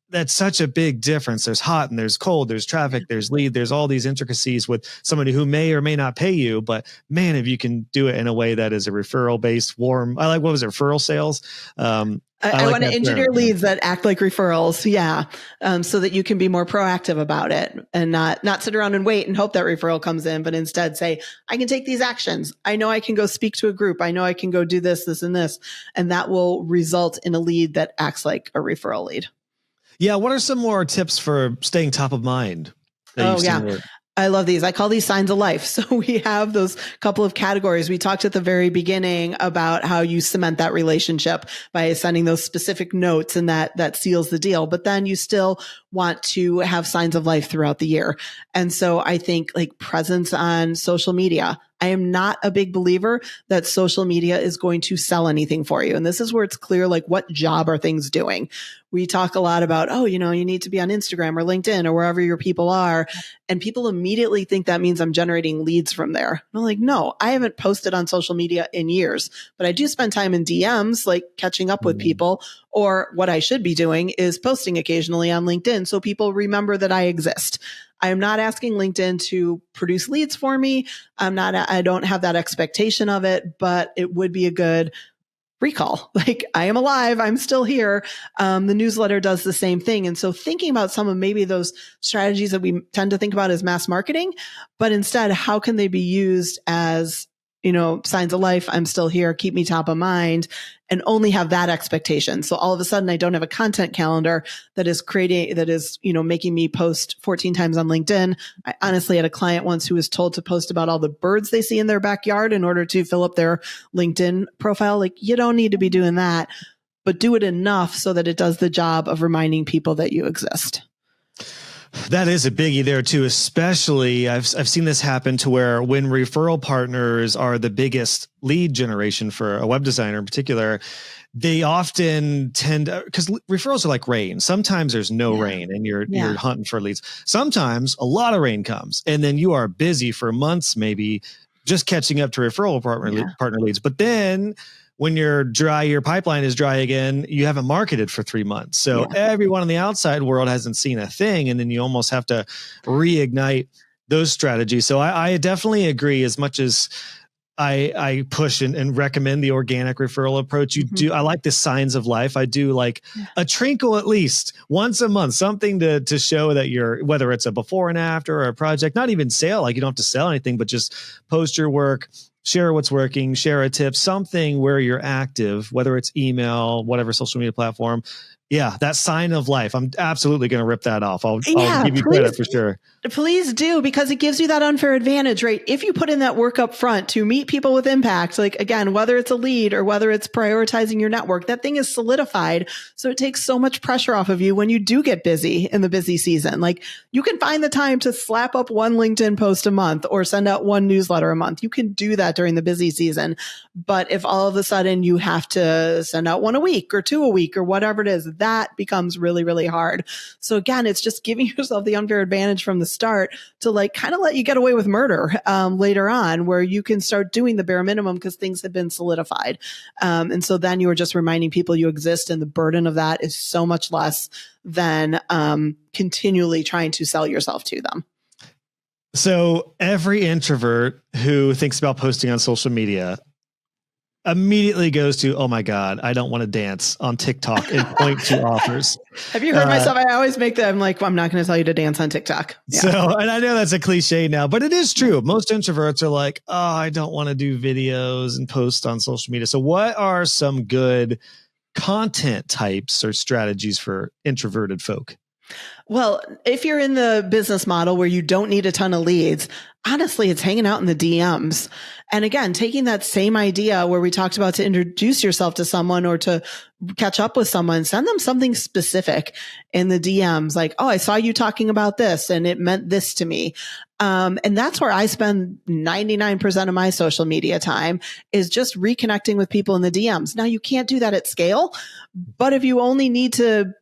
that's such a big difference. There's hot and there's cold, there's traffic, there's lead, there's all these intricacies with somebody who may or may not pay you. But man, if you can do it in a way that is a referral based, warm, I like, what was it, referral sales? I want to engineer leads that act like referrals. Yeah. So that you can be more proactive about it and not sit around and wait and hope that referral comes in, but instead say, I can take these actions. I know I can go speak to a group. I know I can go do this, this, and this. And that will result in a lead that acts like a referral lead. Yeah. What are some more tips for staying top of mind? I love these. I call these signs of life. So we have those couple of categories. We talked at the very beginning about how you cement that relationship by sending those specific notes, and that seals the deal. But then you still want to have signs of life throughout the year. And so I think like presence on social media. I am not a big believer that social media is going to sell anything for you. And this is where it's clear, like, what job are things doing? We talk a lot about, you need to be on Instagram or LinkedIn or wherever your people are. And people immediately think that means I'm generating leads from there. And I'm like, no, I haven't posted on social media in years, but I do spend time in DMs, like catching up with people. Or what I should be doing is posting occasionally on LinkedIn so people remember that I exist. I am not asking LinkedIn to produce leads for me. I don't have that expectation of it, but it would be a good recall. Like, I am alive. I'm still here. The newsletter does the same thing. And so thinking about some of maybe those strategies that we tend to think about as mass marketing, but instead, how can they be used as, signs of life? I'm still here. Keep me top of mind, and only have that expectation. So all of a sudden I don't have a content calendar that is making me post 14 times on LinkedIn. I honestly had a client once who was told to post about all the birds they see in their backyard in order to fill up their LinkedIn profile. Like, you don't need to be doing that, but do it enough so that it does the job of reminding people that you exist. That is a biggie there too, especially I've seen this happen to where when referral partners are the biggest lead generation for a web designer in particular, they often tend to, because referrals are like rain. Sometimes there's no rain and you're hunting for leads. Sometimes a lot of rain comes and then you are busy for months, maybe just catching up to referral partner leads. But then when you're dry, your pipeline is dry again, you haven't marketed for 3 months. So everyone in the outside world hasn't seen a thing. And then you almost have to reignite those strategies. So I definitely agree. As much as I push and recommend the organic referral approach, I like the signs of life. I do like a trinkle at least once a month, something to show that you're, whether it's a before and after or a project, not even sale, like you don't have to sell anything, but just post your work, share what's working, share a tip, something where you're active, whether it's email, whatever social media platform. Yeah, that sign of life. I'm absolutely going to rip that off. I'll give you credit for sure. Please do, because it gives you that unfair advantage, right? If you put in that work up front to meet people with impact, like again, whether it's a lead or whether it's prioritizing your network, that thing is solidified. So it takes so much pressure off of you when you do get busy in the busy season. Like, you can find the time to slap up one LinkedIn post a month or send out one newsletter a month. You can do that during the busy season. But if all of a sudden you have to send out one a week or two a week or whatever it is, that becomes really, really hard. So again, it's just giving yourself the unfair advantage from the start to like kind of let you get away with murder later on, where you can start doing the bare minimum because things have been solidified. And so then you're just reminding people you exist, and the burden of that is so much less than continually trying to sell yourself to them. So every introvert who thinks about posting on social media immediately goes to, oh my God, I don't want to dance on TikTok and point to offers. Have you heard myself? I always make that. I'm like, well, I'm not going to tell you to dance on TikTok. Yeah. So, and I know that's a cliche now, but it is true. Most introverts are like, oh, I don't want to do videos and post on social media. So what are some good content types or strategies for introverted folk? Well, if you're in the business model where you don't need a ton of leads, honestly, it's hanging out in the DMs. And again, taking that same idea where we talked about to introduce yourself to someone or to catch up with someone, send them something specific in the DMs, like, oh, I saw you talking about this and it meant this to me. And that's where I spend 99% of my social media time, is just reconnecting with people in the DMs. Now, you can't do that at scale, but if you only need to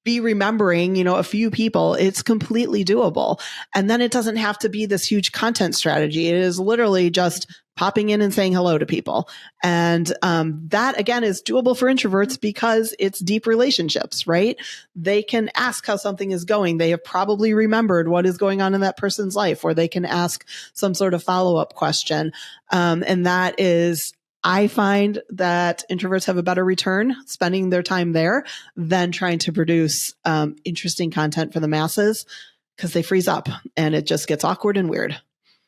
be remembering, a few people, it's completely doable. And then it doesn't have to be this huge content strategy. It is literally just popping in and saying hello to people. And that, again, is doable for introverts because it's deep relationships, right? They can ask how something is going. They have probably remembered what is going on in that person's life, or they can ask some sort of follow-up question. And that is, I find that introverts have a better return spending their time there than trying to produce interesting content for the masses, because they freeze up and it just gets awkward and weird.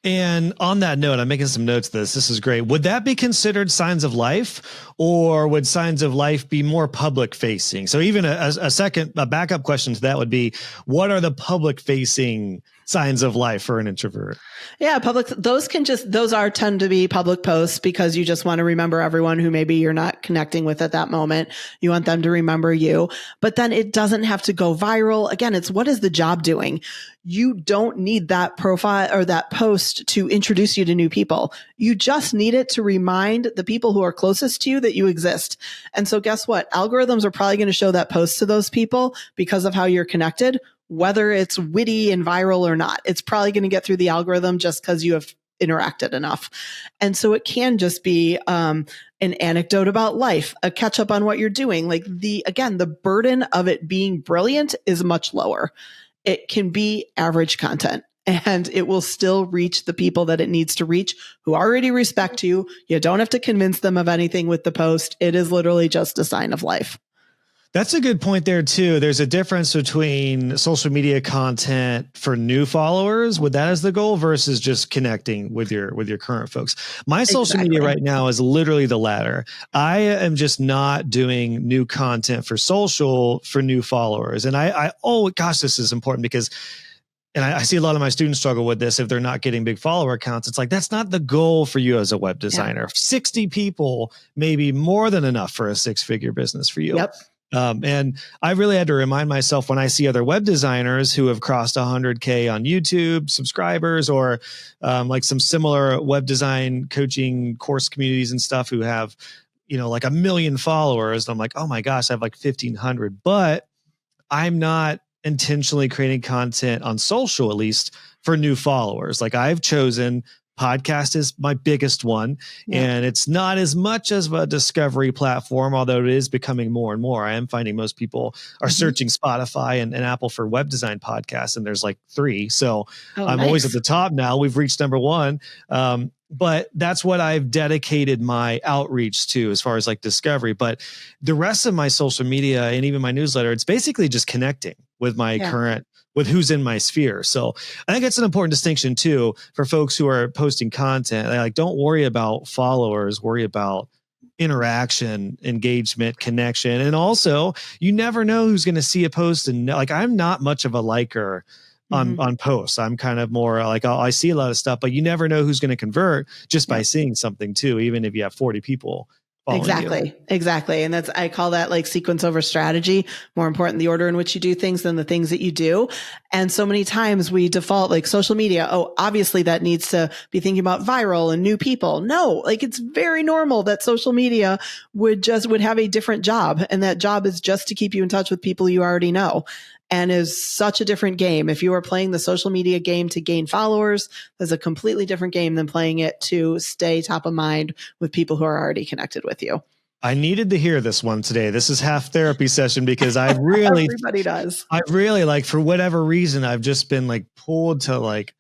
And on that note, I'm making some notes of this. This is great. Would that be considered signs of life, or would signs of life be more public facing? So even a backup question to that would be, what are the public facing signs of life for an introvert? Yeah, those tend to be public posts, because you just want to remember everyone who maybe you're not connecting with at that moment. You want them to remember you, but then it doesn't have to go viral. Again, it's, what is the job doing? You don't need that profile or that post to introduce you to new people. You just need it to remind the people who are closest to you that you exist. And so guess what? Algorithms are probably going to show that post to those people because of how you're connected, whether it's witty and viral or not. It's probably going to get through the algorithm just because you have interacted enough. And so it can just be an anecdote about life, a catch up on what you're doing. Like the burden of it being brilliant is much lower. It can be average content, and it will still reach the people that it needs to reach, who already respect you. You don't have to convince them of anything with the post. It is literally just a sign of life. That's a good point there too. There's a difference between social media content for new followers with that as the goal versus just connecting with your current folks. My social media right now is literally the latter. I am just not doing new content for social for new followers. And oh gosh, this is important because, and I see a lot of my students struggle with this if they're not getting big follower counts. It's like, that's not the goal for you as a web designer. Yeah. 60 people may be more than enough for a 6-figure business for you. Yep. And I really had to remind myself when I see other web designers who have crossed 100K on YouTube subscribers, or like some similar web design coaching course communities and stuff who have, like 1 million followers. I'm like, oh my gosh, I have like 1,500, but I'm not intentionally creating content on social, at least for new followers. Like, I've chosen podcast is my biggest one. Yeah. And it's not as much as a discovery platform, although it is becoming more and more. I am finding most people are searching Spotify and Apple for web design podcasts, and there's like 3. So I'm always at the top now. We've reached number 1. But that's what I've dedicated my outreach to as far as like discovery. But the rest of my social media and even my newsletter, it's basically just connecting with my current, with who's in my sphere. So I think it's an important distinction too for folks who are posting content. Like, don't worry about followers, worry about interaction, engagement, connection. And also, you never know who's going to see a post. And like, I'm not much of a liker on posts. I'm kind of more like, I see a lot of stuff, but you never know who's going to convert just by seeing something too, even if you have 40 people. Exactly. And I call that like sequence over strategy. More important, the order in which you do things than the things that you do. And so many times we default like social media. Oh, obviously that needs to be thinking about viral and new people. No, like, it's very normal that social media would have a different job. And that job is just to keep you in touch with people you already know. And is such a different game. If you are playing the social media game to gain followers, there's a completely different game than playing it to stay top of mind with people who are already connected with you. I needed to hear this one today. This is half therapy session because I really, everybody does. I really, like, for whatever reason, I've just been like pulled to like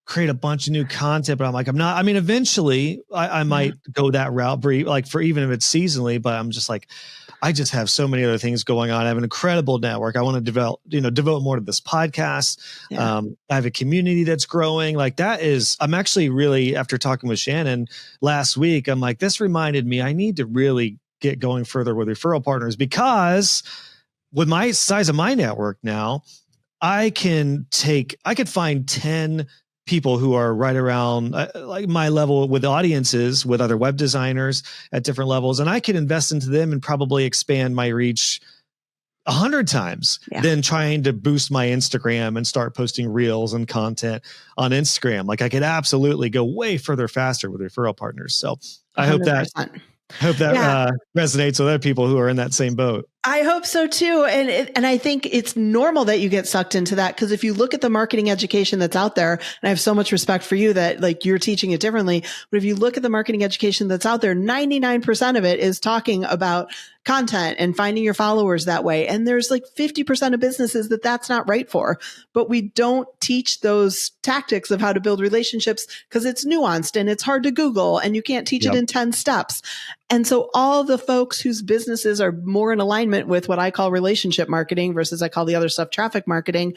create a bunch of new content, but I'm like, eventually I might go that route, like, for even if it's seasonally, but I'm just like, I just have so many other things going on. I have an incredible network. I want to devote more to this podcast. Yeah. I have a community that's growing. Like, I'm actually really, after talking with Shannon last week, I'm like, this reminded me, I need to really get going further with referral partners, because with my size of my network now, I could find 10 people who are right around like my level with audiences, with other web designers at different levels. And I could invest into them and probably expand my reach 100 times than trying to boost my Instagram and start posting reels and content on Instagram. Like I could absolutely go way further faster with referral partners. So I 100%. hope that resonates with other people who are in that same boat. I hope so too. And I think it's normal that you get sucked into that, because if you look at the marketing education that's out there, and I have so much respect for you that like you're teaching it differently, but if you look at the marketing education that's out there, 99% of it is talking about content and finding your followers that way. And there's like 50% of businesses that's not right for, but we don't teach those tactics of how to build relationships because it's nuanced and it's hard to Google and you can't teach it in 10 steps. And so all the folks whose businesses are more in alignment with what I call relationship marketing versus I call the other stuff traffic marketing,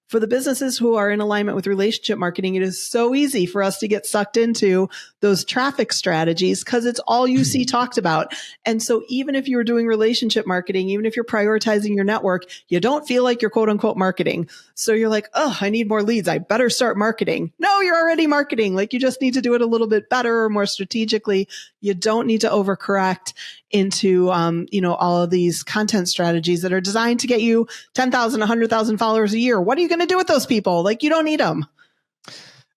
for the businesses who are in alignment with relationship marketing, it is so easy for us to get sucked into those traffic strategies because it's all you see talked about. And so even if you're doing relationship marketing, even if you're prioritizing your network, you don't feel like you're quote unquote marketing. So you're like, oh, I need more leads. I better start marketing. No, you're already marketing. Like you just need to do it a little bit better or more strategically. You don't need to overcorrect into, all of these content strategies that are designed to get you 10,000, 100,000 followers a year. What are you going to do with those people? Like you don't need them.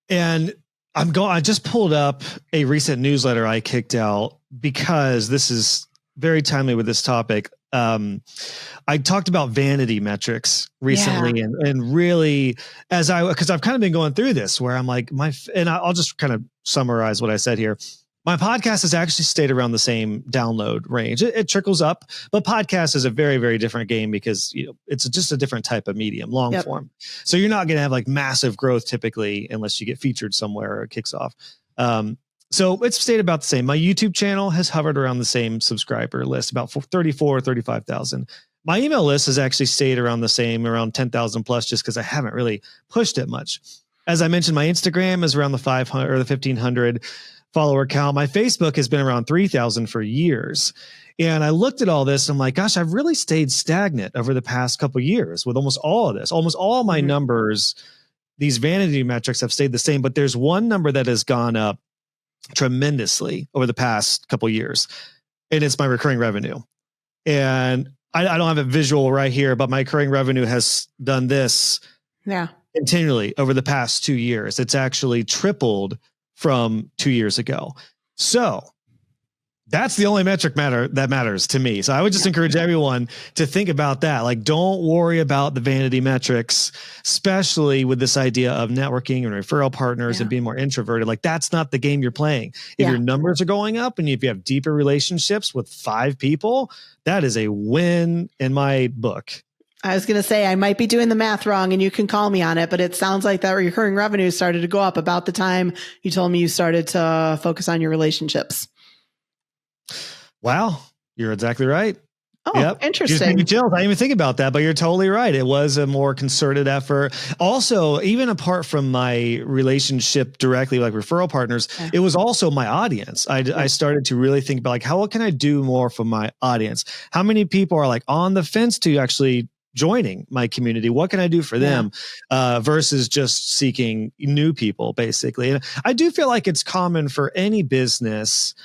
And I just pulled up a recent newsletter I kicked out because this is very timely with this topic. I talked about vanity metrics recently and really because I've kind of been going through this where I'm like I'll just kind of summarize what I said here. My podcast has actually stayed around the same download range. It trickles up, but podcast is a very, very different game because it's just a different type of medium, long form. So you're not going to have like massive growth typically unless you get featured somewhere or it kicks off. So it's stayed about the same. My YouTube channel has hovered around the same subscriber list, about 34 or 35,000. My email list has actually stayed around the same, around 10,000 plus, just because I haven't really pushed it much. As I mentioned, my Instagram is around the 500 or the 1,500 follower count. My Facebook has been around 3,000 for years. And I looked at all this and I'm like, gosh, I've really stayed stagnant over the past couple of years with almost all of this. Almost all my numbers, these vanity metrics have stayed the same, but there's one number that has gone up tremendously over the past couple of years. And it's my recurring revenue. And I don't have a visual right here, but my recurring revenue has done this continually over the past 2 years. It's actually tripled from 2 years ago. So that's the only metric that matters to me. So I would just encourage everyone to think about that. Like, don't worry about the vanity metrics, especially with this idea of networking and referral partners and being more introverted. Like, that's not the game you're playing. If your numbers are going up and if you have deeper relationships with 5 people, that is a win in my book. I was going to say, I might be doing the math wrong and you can call me on it, but it sounds like that recurring revenue started to go up about the time you told me you started to focus on your relationships. Wow. You're exactly right. Oh, interesting. I didn't even think about that, but you're totally right. It was a more concerted effort. Also, even apart from my relationship directly, like referral partners, it was also my audience. I started to really think about like, how can I do more for my audience? How many people are like on the fence to actually joining my community? What can I do for them versus just seeking new people, basically? And I do feel like it's common for any business.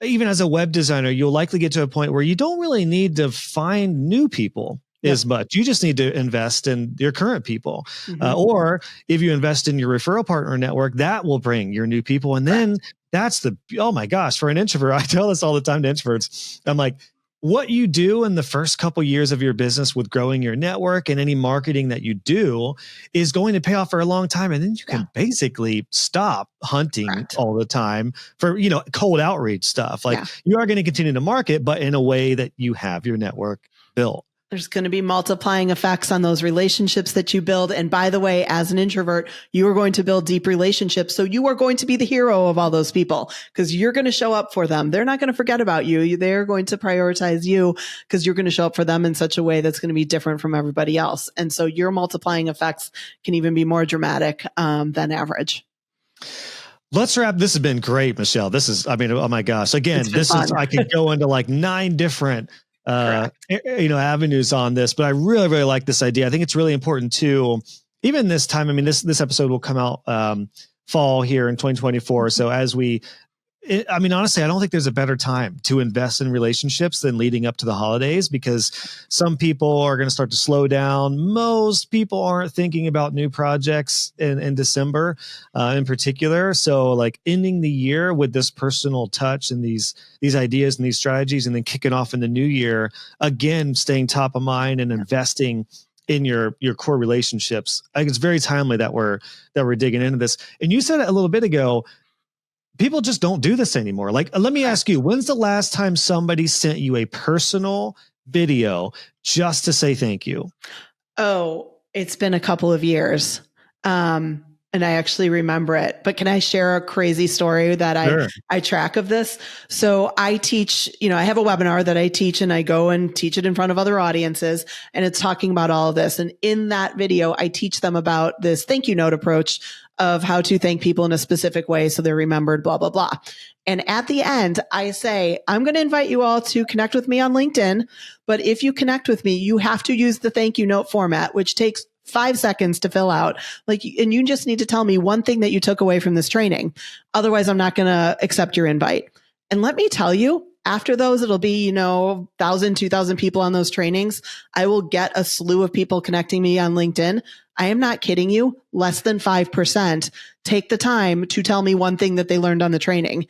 Even as a web designer, you'll likely get to a point where you don't really need to find new people as much. You just need to invest in your current people. Or if you invest in your referral partner network, that will bring your new people. And then that's oh my gosh, for an introvert, I tell this all the time to introverts. I'm like, what you do in the first couple years of your business with growing your network and any marketing that you do is going to pay off for a long time. And then you can basically stop hunting all the time for, cold outreach stuff. Like you are going to continue to market, but in a way that you have your network built. There's going to be multiplying effects on those relationships that you build. And by the way, as an introvert, you are going to build deep relationships. So you are going to be the hero of all those people because you're going to show up for them. They're not going to forget about you. They're going to prioritize you because you're going to show up for them in such a way that's going to be different from everybody else. And so your multiplying effects can even be more dramatic than average. Let's wrap. This has been great, Michelle. Oh my gosh. Again, I could go into like 9 different avenues on this, but I really, really like this idea. I think it's really important too. Even this time, I mean, this episode will come out fall here in 2024. So as honestly, I don't think there's a better time to invest in relationships than leading up to the holidays, because some people are going to start to slow down. Most people aren't thinking about new projects in December in particular. So like ending the year with this personal touch and these ideas and these strategies, and then kicking off in the new year, again, staying top of mind and investing in your core relationships. I think it's very timely that we're digging into this. And you said it a little bit ago, people just don't do this anymore. Like, let me ask you, when's the last time somebody sent you a personal video just to say thank you? Oh, it's been a couple of years. And I actually remember it, but can I share a crazy story that I track of this? So I teach, I have a webinar that I teach, and I go and teach it in front of other audiences, and it's talking about all of this. And in that video, I teach them about this thank you note approach of how to thank people in a specific way so they're remembered, blah, blah, blah. And at the end, I say, I'm going to invite you all to connect with me on LinkedIn. But if you connect with me, you have to use the thank you note format, which takes 5 seconds to fill out. And you just need to tell me one thing that you took away from this training. Otherwise, I'm not going to accept your invite. And let me tell you, after those, it'll be, 1,000, 2,000 people on those trainings. I will get a slew of people connecting me on LinkedIn. I am not kidding you. Less than 5% take the time to tell me one thing that they learned on the training.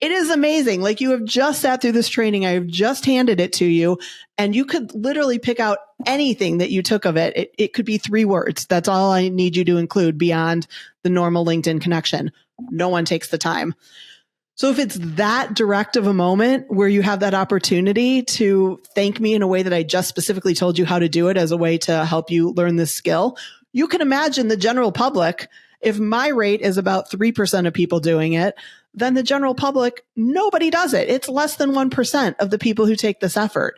It is amazing. Like, you have just sat through this training. I have just handed it to you, and you could literally pick out anything that you took of it. It could be 3 words. That's all I need you to include beyond the normal LinkedIn connection. No one takes the time. So if it's that direct of a moment where you have that opportunity to thank me in a way that I just specifically told you how to do it as a way to help you learn this skill, you can imagine the general public. If my rate is about 3% of people doing it, then the general public, nobody does it. It's less than 1% of the people who take this effort.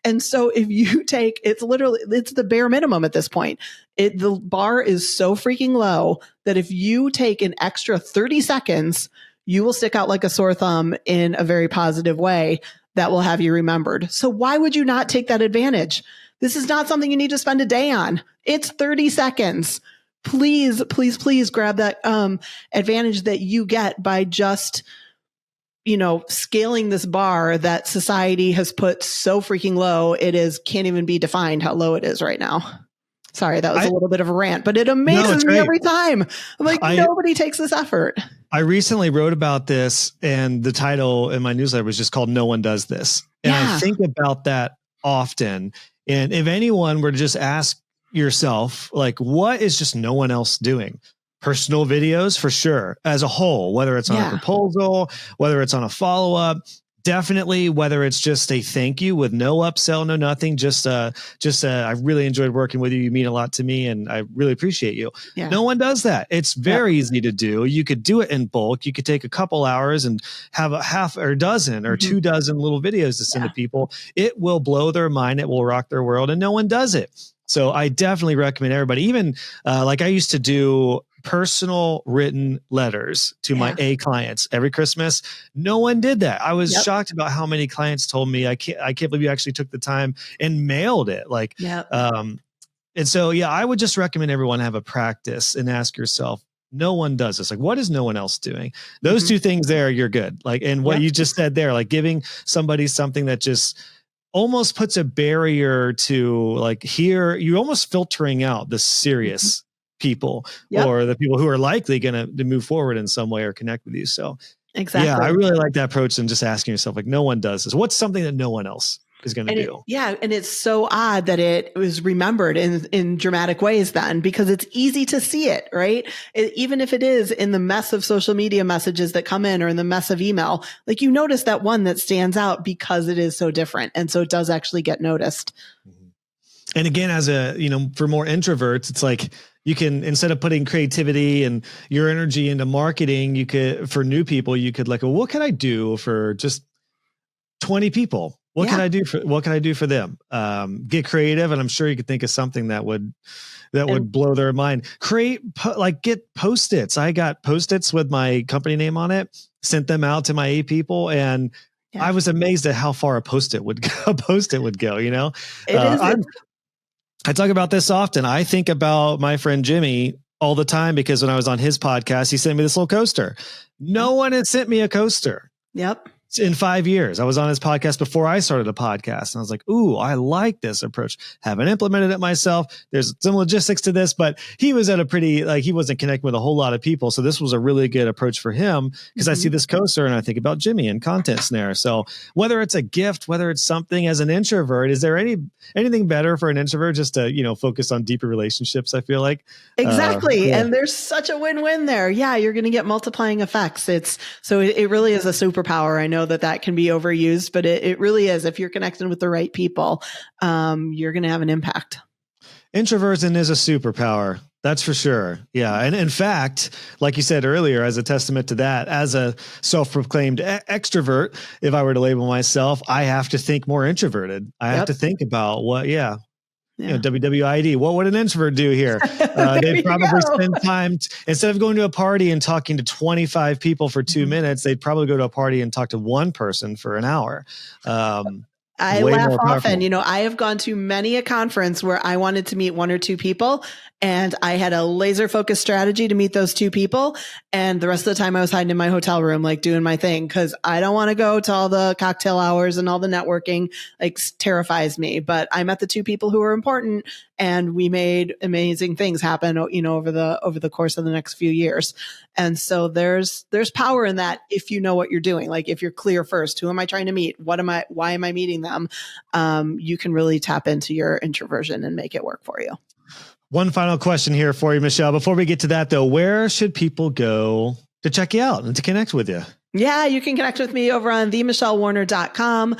And so if you take, it's the bare minimum at this point. The bar is so freaking low that if you take an extra 30 seconds, you will stick out like a sore thumb in a very positive way that will have you remembered. So why would you not take that advantage? This is not something you need to spend a day on. It's 30 seconds. Please, please, please grab that advantage that you get by just, scaling this bar that society has put so freaking low. Can't even be defined how low it is right now. Sorry, that was a little bit of a rant, but it amazes me every time. I'm like, nobody takes this effort. I recently wrote about this, and the title in my newsletter was just called "No One Does This." And I think about that often. And if anyone were to just ask yourself, like, what is just no one else doing? Personal videos, for sure, as a whole, whether it's on a proposal, whether it's on a follow-up, definitely, whether it's just a thank you with no upsell, no nothing, just I really enjoyed working with you. You mean a lot to me, and I really appreciate you. Yeah. No one does that. It's very easy to do. You could do it in bulk. You could take a couple hours and have a half or dozen or 2 dozen little videos to send to people. It will blow their mind. It will rock their world, and no one does it. So I definitely recommend everybody, even like I used to do personal written letters to my A clients every Christmas. No one did that. I was shocked about how many clients told me, I can't believe you actually took the time and mailed it. And so, I would just recommend everyone have a practice and ask yourself, no one does this. Like, what is no one else doing? Those 2 things there, you're good. Like, and what you just said there, like giving somebody something that just almost puts a barrier to, like, here, you're almost filtering out the serious people or the people who are likely going to move forward in some way or connect with you. So exactly. I really like that approach, and just asking yourself, like, no one does this. What's something that no one else is going to do? And it's so odd that it was remembered in dramatic ways then, because it's easy to see it, right? Even if it is in the mess of social media messages that come in or in the mess of email, like, you notice that one that stands out because it is so different. And so it does actually get noticed. And again, as for more introverts, it's like, you can, instead of putting creativity and your energy into marketing, for new people, you could like, well, what can I do for just 20 people? What can I do for them? Get creative. And I'm sure you could think of something that would blow their mind. Get Post-its. I got Post-its with my company name on it, sent them out to my A people, and Yeah. I was amazed at how far a post-it would go, you know? I talk about this often. I think about my friend Jimmy all the time because when I was on his podcast, he sent me this little coaster. No one had sent me a coaster. Yep. In 5 years. I was on his podcast before I started a podcast. And I was like, ooh, I like this approach. Haven't implemented it myself. There's some logistics to this, but he was at a pretty, he wasn't connecting with a whole lot of people. So this was a really good approach for him because I see this coaster and I think about Jimmy and content snare. So whether it's a gift, whether it's something as an introvert, is there anything better for an introvert just to, focus on deeper relationships? I feel like. Exactly. And there's such a win-win there. Yeah. You're going to get multiplying effects. It really is a superpower. I know that can be overused, but it really is. If you're connecting with the right people, you're going to have an impact. Introversion is a superpower. That's for sure. Yeah. And in fact, like you said earlier, as a testament to that, as a self-proclaimed extrovert, if I were to label myself, I have to think more introverted. I have to think about WWID. What would an introvert do here? They'd probably spend time, instead of going to a party and talking to 25 people for 2 minutes, they'd probably go to a party and talk to one person for an hour. I laugh often. I have gone to many a conference where I wanted to meet one or two people, and I had a laser focused strategy to meet those two people. And the rest of the time I was hiding in my hotel room, doing my thing. Cause I don't want to go to all the cocktail hours and all the networking, terrifies me, but I met the two people who were important and we made amazing things happen, over the course of the next few years. And so there's power in that. If you know what you're doing, if you're clear first, who am I trying to meet? Why am I meeting them? You can really tap into your introversion and make it work for you. One final question here for you, Michelle. Before we get to that, though, where should people go to check you out and to connect with you? Yeah, you can connect with me over on themichellewarner.com.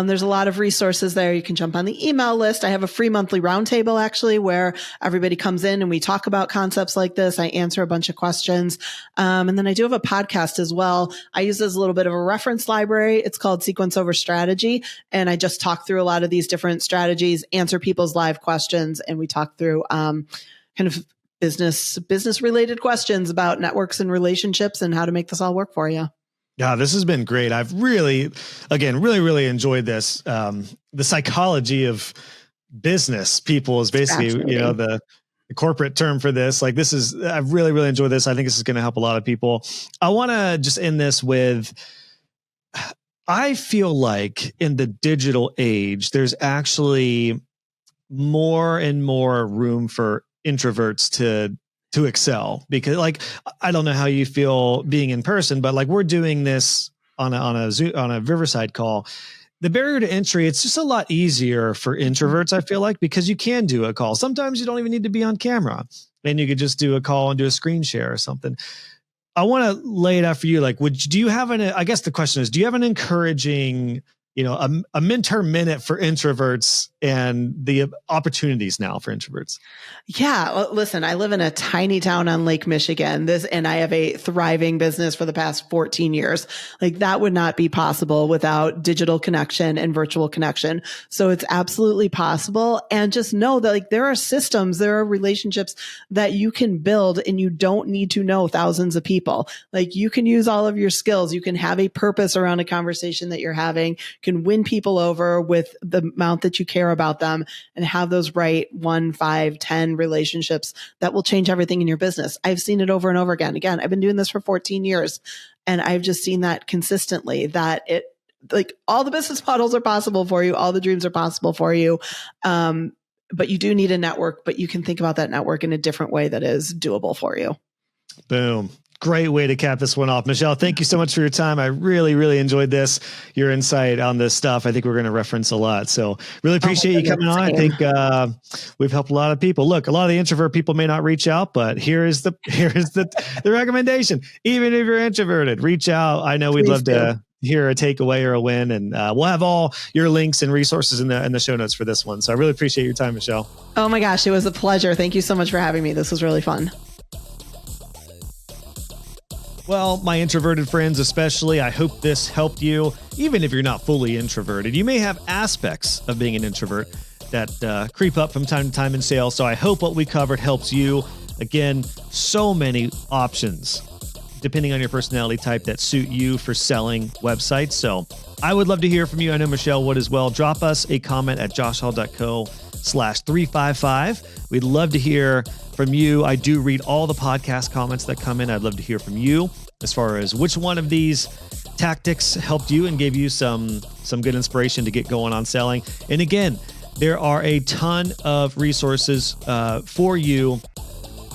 There's a lot of resources there. You can jump on the email list. I have a free monthly roundtable actually where everybody comes in and we talk about concepts like this. I answer a bunch of questions. And then I do have a podcast as well. I use this as a little bit of a reference library. It's called Sequence Over Strategy. And I just talk through a lot of these different strategies, answer people's live questions, and we talk through kind of business related questions about networks and relationships and how to make this all work for you. Yeah, this has been great. I've really enjoyed this. The psychology of business people is basically, the corporate term for this. I've really enjoyed this. I think this is going to help a lot of people. I want to just end this with, I feel like in the digital age, there's actually more and more room for introverts to excel, because I don't know how you feel being in person, but we're doing this on a Riverside call. The barrier to entry, it's just a lot easier for introverts, I feel like, because you can do a call. Sometimes you don't even need to be on camera and you could just do a call and do a screen share or something. I want to lay it out for you. Do you have I guess the question is, do you have an encouraging, a mentor minute for introverts and the opportunities now for introverts? Yeah. Well, listen, I live in a tiny town on Lake Michigan, and I have a thriving business for the past 14 years. That would not be possible without digital connection and virtual connection. So it's absolutely possible. And just know that there are systems, there are relationships that you can build, and you don't need to know thousands of people. You can use all of your skills. You can have a purpose around a conversation that you're having, can win people over with the amount that you care about them, and have those right 1, 5, 10 relationships that will change everything in your business. I've seen it over and over again. Again, I've been doing this for 14 years and I've just seen that consistently, that all the business models are possible for you. All the dreams are possible for you. But you do need a network, but you can think about that network in a different way that is doable for you. Boom. Great way to cap this one off. Michelle, thank you so much for your time. I really enjoyed this, your insight on this stuff. I think we're going to reference a lot. So really appreciate you coming on. I think we've helped a lot of people. Look, a lot of the introvert people may not reach out, but here's the recommendation. Even if you're introverted, reach out. I know we'd love to hear a takeaway or a win, and we'll have all your links and resources in the show notes for this one. So I really appreciate your time, Michelle. Oh my gosh, it was a pleasure. Thank you so much for having me. This was really fun. Well, my introverted friends especially, I hope this helped you. Even if you're not fully introverted, you may have aspects of being an introvert that creep up from time to time in sales. So I hope what we covered helps you. Again, so many options. depending on your personality type, that suit you for selling websites. So I would love to hear from you. I know Michelle would as well. Drop us a comment at joshhall.co/355. We'd love to hear from you. I do read all the podcast comments that come in. I'd love to hear from you as far as which one of these tactics helped you and gave you some good inspiration to get going on selling. And again, there are a ton of resources for you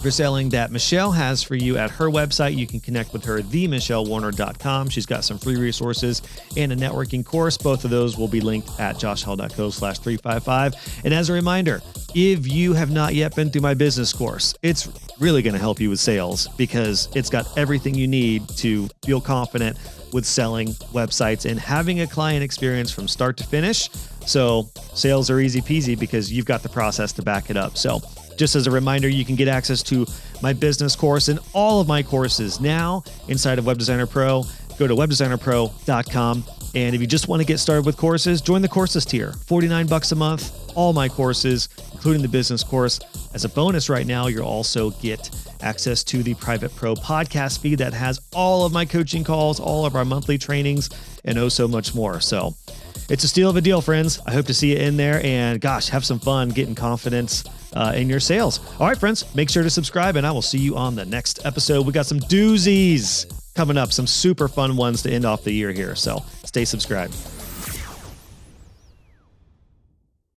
for selling that Michelle has for you at her website. You can connect with her, themichellewarner.com. She's got some free resources and a networking course. Both of those will be linked at joshhall.co/355. And as a reminder, if you have not yet been through my business course, it's really going to help you with sales because it's got everything you need to feel confident with selling websites and having a client experience from start to finish. So sales are easy peasy because you've got the process to back it up. So just as a reminder, you can get access to my business course and all of my courses now inside of Web Designer Pro. Go to webdesignerpro.com. And if you just want to get started with courses, join the courses tier, $49 a month, all my courses, including the business course. As a bonus right now, you'll also get access to the Private Pro podcast feed that has all of my coaching calls, all of our monthly trainings, and oh so much more. So it's a steal of a deal, friends. I hope to see you in there and gosh, have some fun getting confidence in your sales. All right, friends, make sure to subscribe and I will see you on the next episode. We got some doozies coming up, some super fun ones to end off the year here. So stay subscribed.